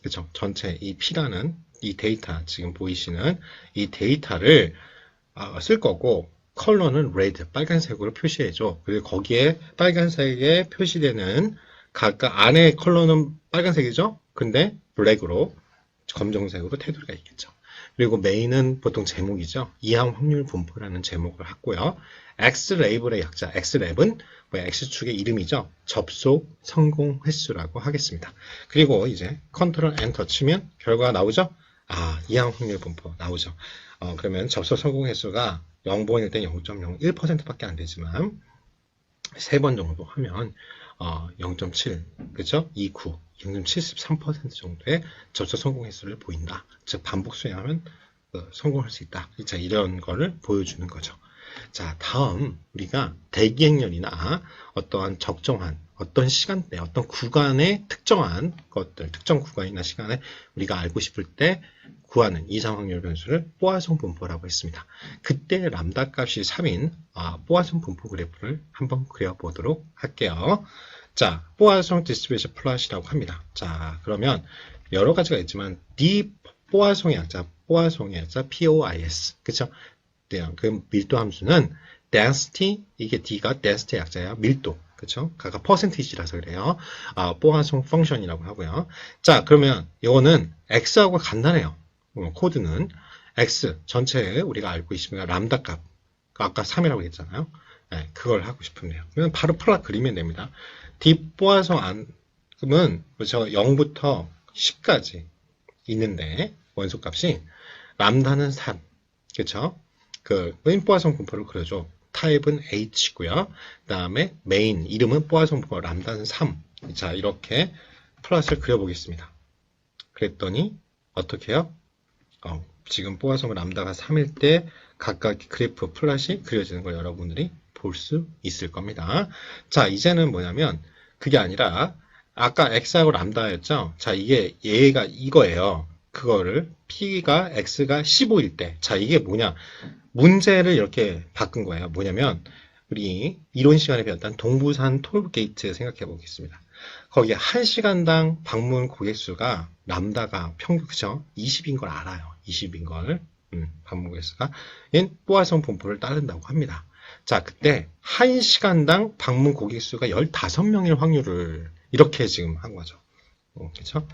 그쵸? 전체 이 P라는 이 데이터, 지금 보이시는 이 데이터를 쓸 거고, 컬러는 레드, 빨간색으로 표시해줘. 그리고 거기에 빨간색에 표시되는 각각 안에 컬러는 빨간색이죠? 근데 블랙으로, 검정색으로 테두리가 있겠죠. 그리고 메인은 보통 제목이죠. 이항 확률 분포라는 제목을 했고요. X레이블의 약자, X랩은 X축의 이름이죠. 접속 성공 횟수라고 하겠습니다. 그리고 이제 컨트롤 엔터 치면 결과가 나오죠? 이항 확률 분포 나오죠. 그러면 접속 성공 횟수가 0번일 때 0.01%밖에 안 되지만 세 번 정도 하면 0.7, 그죠? 29, 0.73% 정도의 접속 성공 횟수를 보인다. 즉 반복 수행하면 성공할 수 있다. 자, 이런 거를 보여주는 거죠. 자, 다음 우리가 대기행렬이나 어떠한 적정한 어떤 시간대, 어떤 구간의 특정한 것들, 특정 구간이나 시간에 우리가 알고 싶을 때 구하는 이상 확률 변수를 뽀아송 분포라고 했습니다. 그때 람다 값이 3인 뽀아송 분포 그래프를 한번 그려보도록 할게요. 자, 뽀아송 디스트리뷰션 플롯이라고 합니다. 자, 그러면 여러 가지가 있지만 뽀아송의 약자, POIS, 그쵸? 그 밀도 함수는 density, 이게 D가 density 약자예요. 밀도, 그쵸? 각각 퍼센티지라서 그래요. 뽀아송 펑션이라고 하고요. 자, 그러면 이거는 X하고 간단해요. 코드는 X 전체에 우리가 알고 있으면 람다 값, 아까 3이라고 했잖아요. 네, 그걸 하고 싶은데요. 그러면 바로 플롯 그리면 됩니다. D 뽀아송 안은 저 0부터 10까지 있는데 원소값이 람다는 3, 그쵸? 그 뽀아송 분포를 그려줘. 타입은 H고요. 그 다음에 메인 이름은 뽀아송 분포 람다는 3. 자, 이렇게 플롯을 그려보겠습니다. 그랬더니 어떻게 해요? 지금 뽀아송 람다가 3일 때 각각 그래프 플롯이 그려지는 걸 여러분들이 볼 수 있을 겁니다. 자, 이제는 뭐냐면 그게 아니라 아까 x하고 람다였죠? 자, 얘가 이거예요. 그거를 p가 x가 15일 때. 자, 이게 뭐냐? 문제를 이렇게 바꾼 거예요. 뭐냐면 우리 이론 시간에 배웠던 동부산 톨게이트 생각해 보겠습니다. 거기에 1시간당 방문 고객 수가 람다가 평균 그죠? 20인 걸 알아요. 20인 걸. 방문 고객 수가 얘는 뽀아송 분포를 따른다고 합니다. 자, 그때 1시간당 방문 고객 수가 15명일 확률을 이렇게 지금 한 거죠. 그렇죠?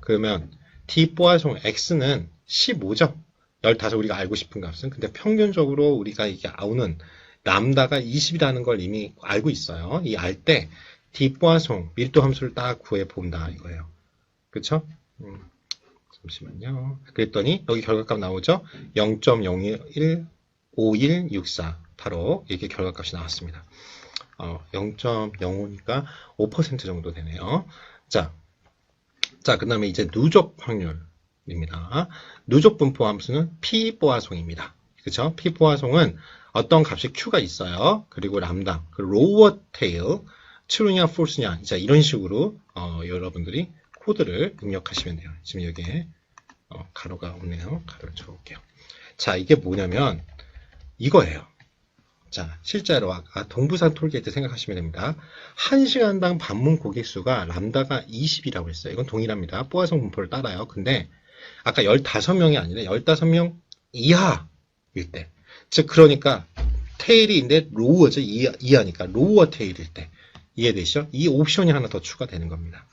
그러면 D 뽀아송 X는 15죠. 15 우리가 알고 싶은 값은. 근데 평균적으로 우리가 이게 나오는 람다가 20이라는 걸 이미 알고 있어요. 이 알 때 D 뽀아송 밀도 함수를 딱 구해 본다 이거예요. 그렇죠? 잠시만요. 그랬더니 여기 결과값 나오죠? 0.015164 바로 이렇게 결과값이 나왔습니다. 0.05니까 5% 정도 되네요. 자, 그 다음에 이제 누적 확률입니다. 누적 분포 함수는 P 뽀아송입니다. 그쵸? P 뽀아송은 어떤 값이 Q가 있어요. 그리고 람다, 그 로워 테일, true냐, false냐, 자, 이런 식으로, 여러분들이 코드를 입력하시면 돼요. 지금 여기에, 가로가 없네요. 가로를 줘볼게요. 자, 이게 뭐냐면, 이거예요. 자, 실제로 아까 동부산 톨게이트 생각하시면 됩니다. 1시간당 방문 고객 수가 람다가 20이라고 했어요. 이건 동일합니다. 뽀아송 분포를 따라요. 근데 아까 15명이 아니라 15명 이하일 때. 즉 그러니까 테일인데 로우어죠. 이하니까 로우어 테일일 때. 이해되시죠? 이 옵션이 하나 더 추가되는 겁니다.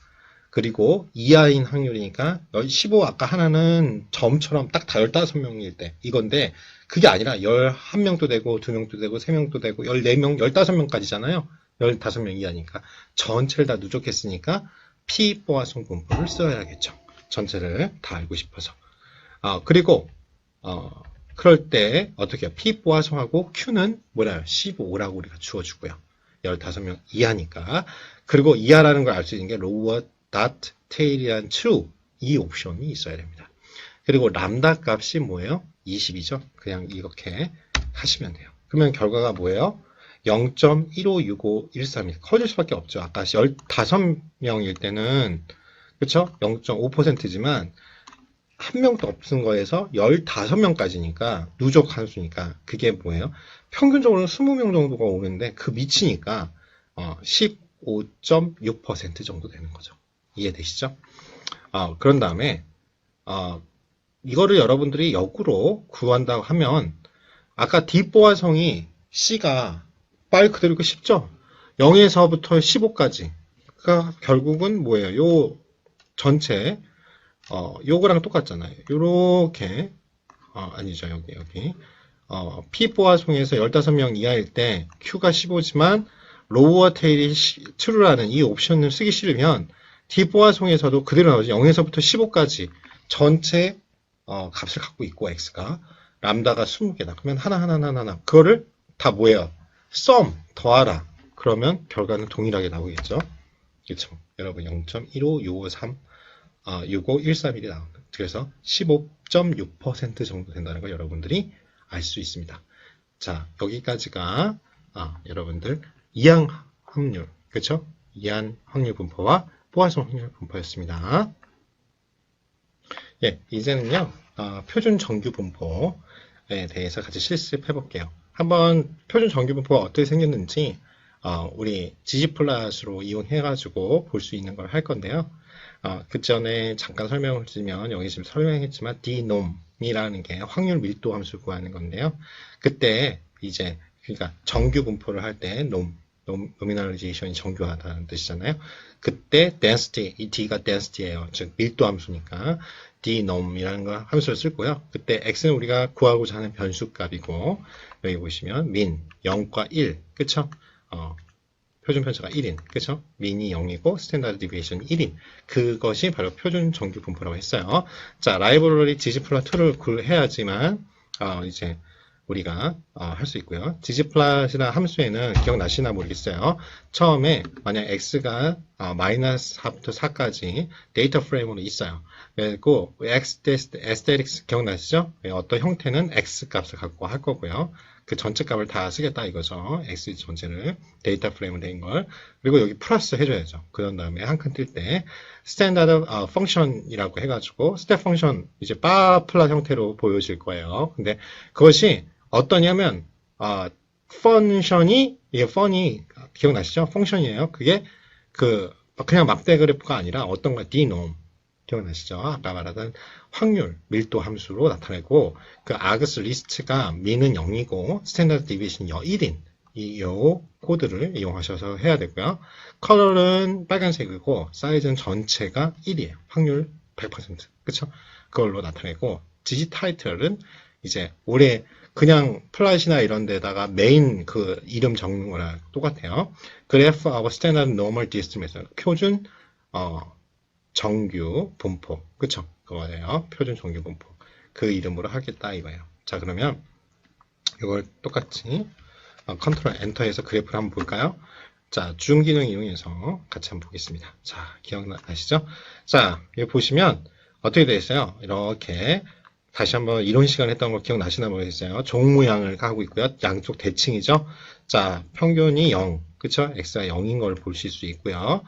그리고 이하인 확률이니까 15 아까 하나는 점처럼 딱 다 15명일 때 이건데 그게 아니라 11명도 되고 2명도 되고 3명도 되고 14명, 15명까지잖아요. 15명 이하니까 전체를 다 누적했으니까 P 뽀아송 분포를 써야겠죠. 전체를 다 알고 싶어서. 그리고 그럴 때 어떻게 해요? P 뽀아송하고 Q는 뭐라요? 15라고 우리가 주어주고요. 15명 이하니까. 그리고 이하라는 걸 알 수 있는 게 lower dot tail이란 true 이 옵션이 있어야 됩니다. 그리고 람다 값이 뭐예요? 20이죠. 그냥 이렇게 하시면 돼요. 그러면 결과가 뭐예요? 0.156513이 커질 수밖에 없죠. 아까 15명일 때는 그쵸? 0.5%지만 한 명도 없은 거에서 15명까지니까 누적 함수니까 그게 뭐예요? 평균적으로 20명 정도가 오는데 그 미치니까 15.6% 정도 되는 거죠. 이해되시죠? 그런 다음에 이거를 여러분들이 역으로 구한다고 하면 아까 D 뽀아송이 C가 말 그대로 쉽죠? 0에서부터 15까지 그러니까 결국은 뭐예요? 요 전체 요거랑 똑같잖아요. 요렇게 아니죠. 여기 P 뽀아송에서 15명 이하일 때 Q가 15지만 로우어 테일이 true라는 이 옵션을 쓰기 싫으면 D 뽀아송에서도 그대로 나오죠. 0에서부터 15까지 전체 값을 갖고 있고 x가 람다가 20개다. 그러면 하나 그거를 다 뭐예요? sum 더하라. 그러면 결과는 동일하게 나오겠죠. 그렇죠. 여러분 0.15653 6513일이 나옵니다. 그래서 15.6% 정도 된다는 걸 여러분들이 알 수 있습니다. 자, 여기까지가 여러분들 이항 확률, 그렇죠? 이항 확률 분포와 뽀아송 확률 분포였습니다. 예, 이제는요, 표준 정규 분포에 대해서 같이 실습해 볼게요. 한번 표준 정규 분포가 어떻게 생겼는지, 우리 지지플랫으로 이용해가지고 볼 수 있는 걸 할 건데요. 그 전에 잠깐 설명을 드리면, 여기 지금 설명했지만, dnom이라는 게 확률 밀도 함수 구하는 건데요. 그때 이제, 그러니까 정규 분포를 할 때, 노미널리제이션이 정교하다는 뜻이잖아요. 그때 density, 이 d가 density예요. 즉 밀도 함수니까 dnom이라는 거 함수를 쓸 거고요. 그때 x는 우리가 구하고자 하는 변수값이고 여기 보시면 min 0과 1, 그쵸? 표준 편차가 1인, 그쵸? min이 0이고 스탠다드 디비에이션이 1인. 그것이 바로 표준 정규 분포라고 했어요. 자, 라이브러리 ggplot2를 해야지만 이제 우리가 할 수 있고요. ggplot이라는 함수에는 기억나시나 모르겠어요. 처음에 만약 x가 마이너스 4부터 4까지 데이터 프레임으로 있어요. 그리고 aesthetics 기억나시죠? 어떤 형태는 x 값을 갖고 할 거고요. 그 전체 값을 다 쓰겠다 이거죠. x 전체를 데이터 프레임으로 된 걸. 그리고 여기 플러스 해줘야죠. 그런 다음에 한 칸 뜰 때 스탠다드 펑션이라고 해가지고 스텝 펑션 이제 바 플롯 형태로 보여질 거예요. 근데 그것이 어떠냐면 펑션이 이게 펀이 기억나시죠? 펑션이에요. 그게 그냥 막대 그래프가 아니라 어떤가 디놈 기억나시죠? 아까 말하던 확률, 밀도 함수로 나타내고 그 아그스 리스트가 미는 0이고 스탠다드 디비에이션이 1인 이 코드를 이용하셔서 해야 되고요. 컬러는 빨간색이고 사이즈는 전체가 1이에요. 확률 100%. 그쵸? 그걸로 나타내고 지지 타이틀은 이제 올해 그냥 플랫이나 이런 데다가 메인 그 이름 적는 거랑 똑같아요. 그래프 of standard normal distance 표준 정규 분포. 그쵸? 그거예요. 표준 정규 분포. 그 이름으로 하겠다 이거예요. 자, 그러면 이걸 똑같이 컨트롤 엔터해서 그래프를 한번 볼까요? 자, 줌 기능 이용해서 같이 한번 보겠습니다. 자, 기억나시죠? 자, 여기 보시면 어떻게 되어 있어요? 이렇게 다시 한번 이론 시간 했던 거 기억나시나 모르겠어요. 종 모양을 하고 있고요. 양쪽 대칭이죠. 자, 평균이 0. 그쵸? x가 0인 걸 보실 수 있고요.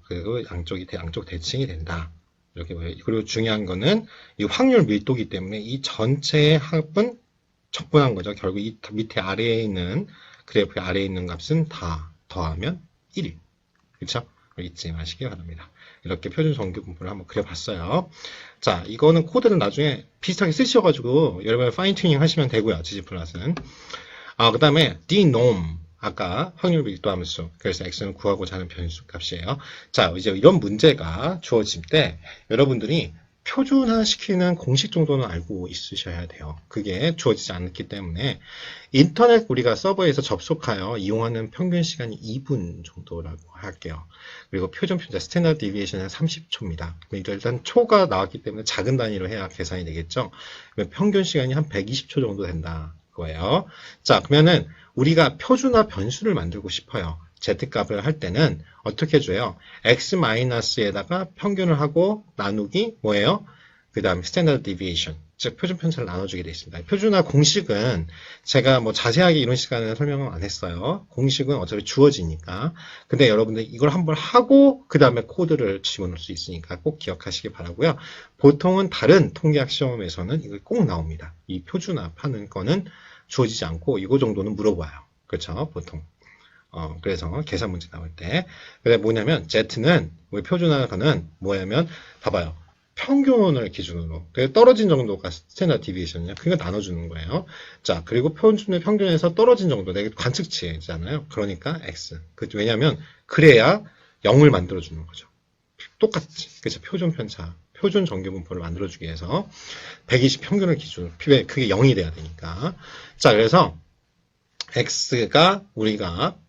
그리고 양쪽 대칭이 된다. 이렇게 보여요. 그리고 중요한 거는 이 확률 밀도기 때문에 이 전체의 합은 적분한 거죠. 결국 이 밑에 아래에 있는 그래프 아래에 있는 값은 다 더하면 1이. 그렇죠? 잊지 마시기 바랍니다. 이렇게 표준 정규 분포를 한번 그려봤어요. 자, 이거는 코드는 나중에 비슷하게 쓰셔가지고 여러분 파인 튜닝 하시면 되고요. gg플ot은. 그 다음에 denom 아까 확률 밀도 함수. 그래서 x는 구하고자 하는 변수 값이에요. 자, 이제 이런 문제가 주어질 때 여러분들이 표준화시키는 공식 정도는 알고 있으셔야 돼요. 그게 주어지지 않기 때문에 인터넷 우리가 서버에서 접속하여 이용하는 평균 시간이 2분 정도라고 할게요. 그리고 표준 편차 스탠다드 디비에이션은 30초입니다. 일단 초가 나왔기 때문에 작은 단위로 해야 계산이 되겠죠. 평균 시간이 한 120초 정도 된다 거예요. 자, 그러면은 우리가 표준화 변수를 만들고 싶어요. z값을 할 때는 어떻게 해줘요? x-에다가 평균을 하고 나누기 뭐예요? 그 다음에 스탠다드 디비에이션, 즉 표준 편차를 나눠주게 되어 있습니다. 표준화 공식은 제가 뭐 자세하게 이런 시간에 설명을 안 했어요. 공식은 어차피 주어지니까. 근데 여러분들 이걸 한번 하고 그 다음에 코드를 집어넣을 수 있으니까 꼭 기억하시기 바라고요. 보통은 다른 통계학 시험에서는 이거 꼭 나옵니다. 이 표준화 하는 거는 주어지지 않고 이거 정도는 물어봐요. 그렇죠? 보통. 그래서 계산 문제 나올 때. 근데 뭐냐면, Z는, 우리 표준화가는 뭐냐면, 봐봐요. 평균을 기준으로. 떨어진 정도가 스탠다드 디비에이션이냐. 그러니까 나눠주는 거예요. 자, 그리고 평균에서 떨어진 정도. 내가 관측치잖아요. 그러니까 X. 왜냐면, 그래야 0을 만들어주는 거죠. 똑같지. 그래서 표준 편차, 표준 정규 분포를 만들어주기 위해서 120 평균을 기준으로. 그게 0이 돼야 되니까. 자, 그래서, X가 우리가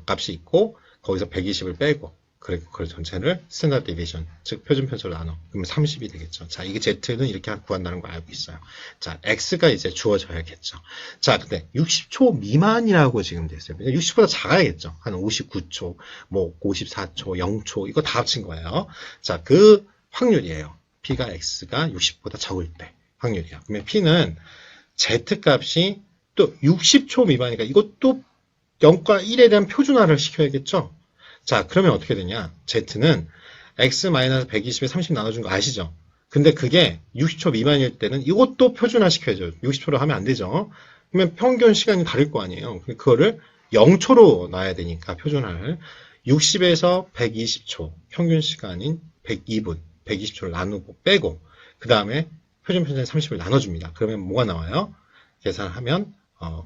값이 있고 거기서 120을 빼고 그리고 그 전체를 스탠다드 디비에이션 즉 표준 편차로 나눠 그러면 30이 되겠죠. 자, 이게 Z는 이렇게 구한다는 걸 알고 있어요. 자, X가 이제 주어져야겠죠. 자, 근데 60초 미만이라고 지금 됐어요. 60보다 작아야겠죠. 한 59초, 뭐 54초, 0초 이거 다 합친 거예요. 자, 그 확률이에요. P가 X가 60보다 적을 때 확률이야. 그러면 P는 Z값이 또 60초 미만이니까 이것도 0과 1에 대한 표준화를 시켜야겠죠? 자, 그러면 어떻게 되냐? Z는 x-120에 30 나눠준 거 아시죠? 근데 그게 60초 미만일 때는 이것도 표준화 시켜야죠. 60초로 하면 안 되죠? 그러면 평균 시간이 다를 거 아니에요? 그거를 0초로 놔야 되니까 표준화를 60에서 120초 평균 시간인 102분 120초를 나누고 빼고 그 다음에 표준 편차인 30을 나눠줍니다. 그러면 뭐가 나와요? 계산하면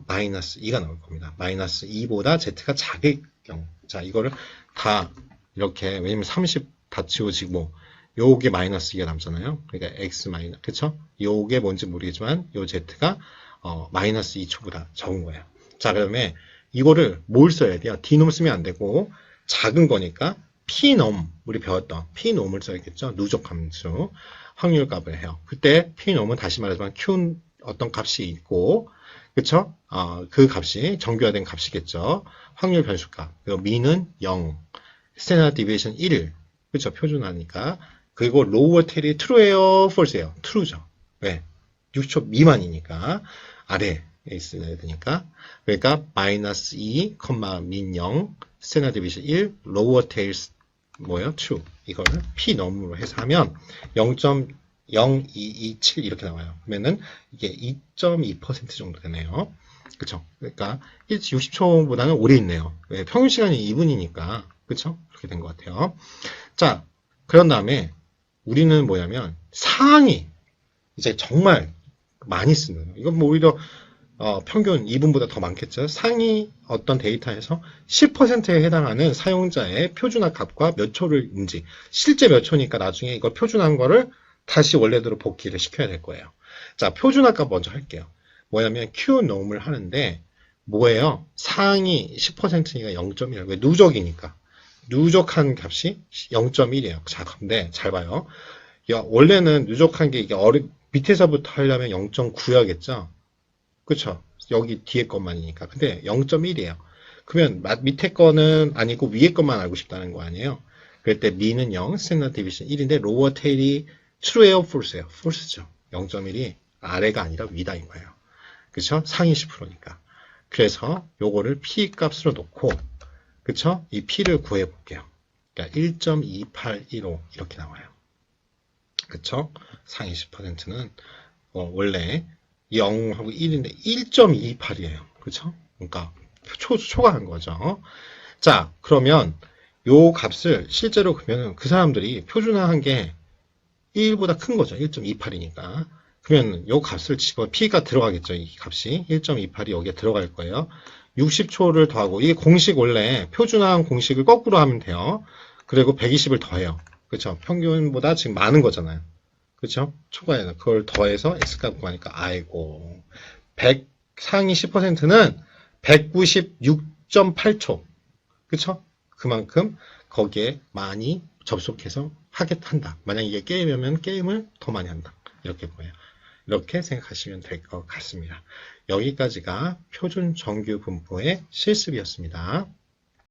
마이너스 2가 나올 겁니다. 마이너스 2보다 Z가 작을 경우. 자, 이거를 다 이렇게, 왜냐면 30 다 지워지고, 요게 마이너스 2가 남잖아요. 그러니까 X 마이너스, 그쵸? 요게 뭔지 모르겠지만, 요 Z가, 마이너스 2초보다 적은 거예요. 자, 그러면 이거를 뭘 써야 돼요? D놈 쓰면 안 되고, 작은 거니까, P놈, 우리 배웠던 P놈을 써야겠죠? 누적 함수. 확률 값을 해요. 그때 P놈은 다시 말하지만 Q 어떤 값이 있고, 그쵸? 그 값이 정교화된 값이겠죠. 확률 변수값. 그리고 미는 0, 스탠다드 디비에이션 1. 그쵸? 표준화니까. 그리고 로우어 테일이 true예요, false예요? true죠. 왜? 60초 미만이니까 아래에 있어야 되니까. 그러니까 마이너스 2, 민 0, 스탠다드 디비에이션 1, 로우어 테일 뭐예요? true. 이거를 p 넘으로 해서 하면 0.0227 이렇게 나와요. 그러면은 이게 2.2% 정도 되네요. 그쵸? 그러니까 60초보다는 오래 있네요. 왜? 평균 시간이 2분이니까. 그쵸? 그렇게 된 것 같아요. 자, 그런 다음에 우리는 뭐냐면 상위 이제 정말 많이 쓰는 이건 뭐 오히려 평균 2분보다 더 많겠죠. 상위 어떤 데이터에서 10%에 해당하는 사용자의 표준화 값과 몇 초를인지 실제 몇 초니까 나중에 이걸 표준한 거를 다시 원래대로 복귀를 시켜야 될 거예요. 자, 표준화 값 먼저 할게요. 뭐냐면 qnom을 하는데 뭐예요? 상위 10%니까 0.1. 왜? 누적이니까. 누적한 값이 0.1이에요. 자, 근데 잘 봐요. 원래는 누적한 게 이게 밑에서부터 하려면 0.9야겠죠? 그쵸? 여기 뒤에 것만이니까. 근데 0.1이에요. 그러면 밑에 거는 아니고 위에 것만 알고 싶다는 거 아니에요? 그럴 때 미는 0, 스탠다드 디비전 1인데 로어 테일이 true예요, false예요? false죠. 0.1이 아래가 아니라 위다 인 거예요. 그쵸? 상위 10%니까. 그래서 요거를 p 값으로 놓고 그쵸? 이 p를 구해 볼게요. 그러니까 1.2815 이렇게 나와요. 그쵸? 상위 10%는 원래 0하고 1인데 1.28이에요. 그쵸? 그러니까 초과한 거죠. 자, 그러면 요 값을 실제로 그러면 그 사람들이 표준화한 게 1보다 큰 거죠. 1.28이니까. 그러면 요 값을 집어 p가 들어가겠죠. 이 값이 1.28이 여기에 들어갈 거예요. 60초를 더하고 이게 공식 원래 표준화한 공식을 거꾸로 하면 돼요. 그리고 120을 더해요. 그렇죠? 평균보다 지금 많은 거잖아요. 그렇죠? 초과해서 그걸 더해서 x값 구하니까 아이고 100 상위 10%는 196.8초. 그렇죠? 그만큼 거기에 많이 접속해서 한다. 만약 이게 게임이면 게임을 더 많이 한다. 이렇게 보여요. 이렇게 생각하시면 될 것 같습니다. 여기까지가 표준 정규 분포의 실습이었습니다.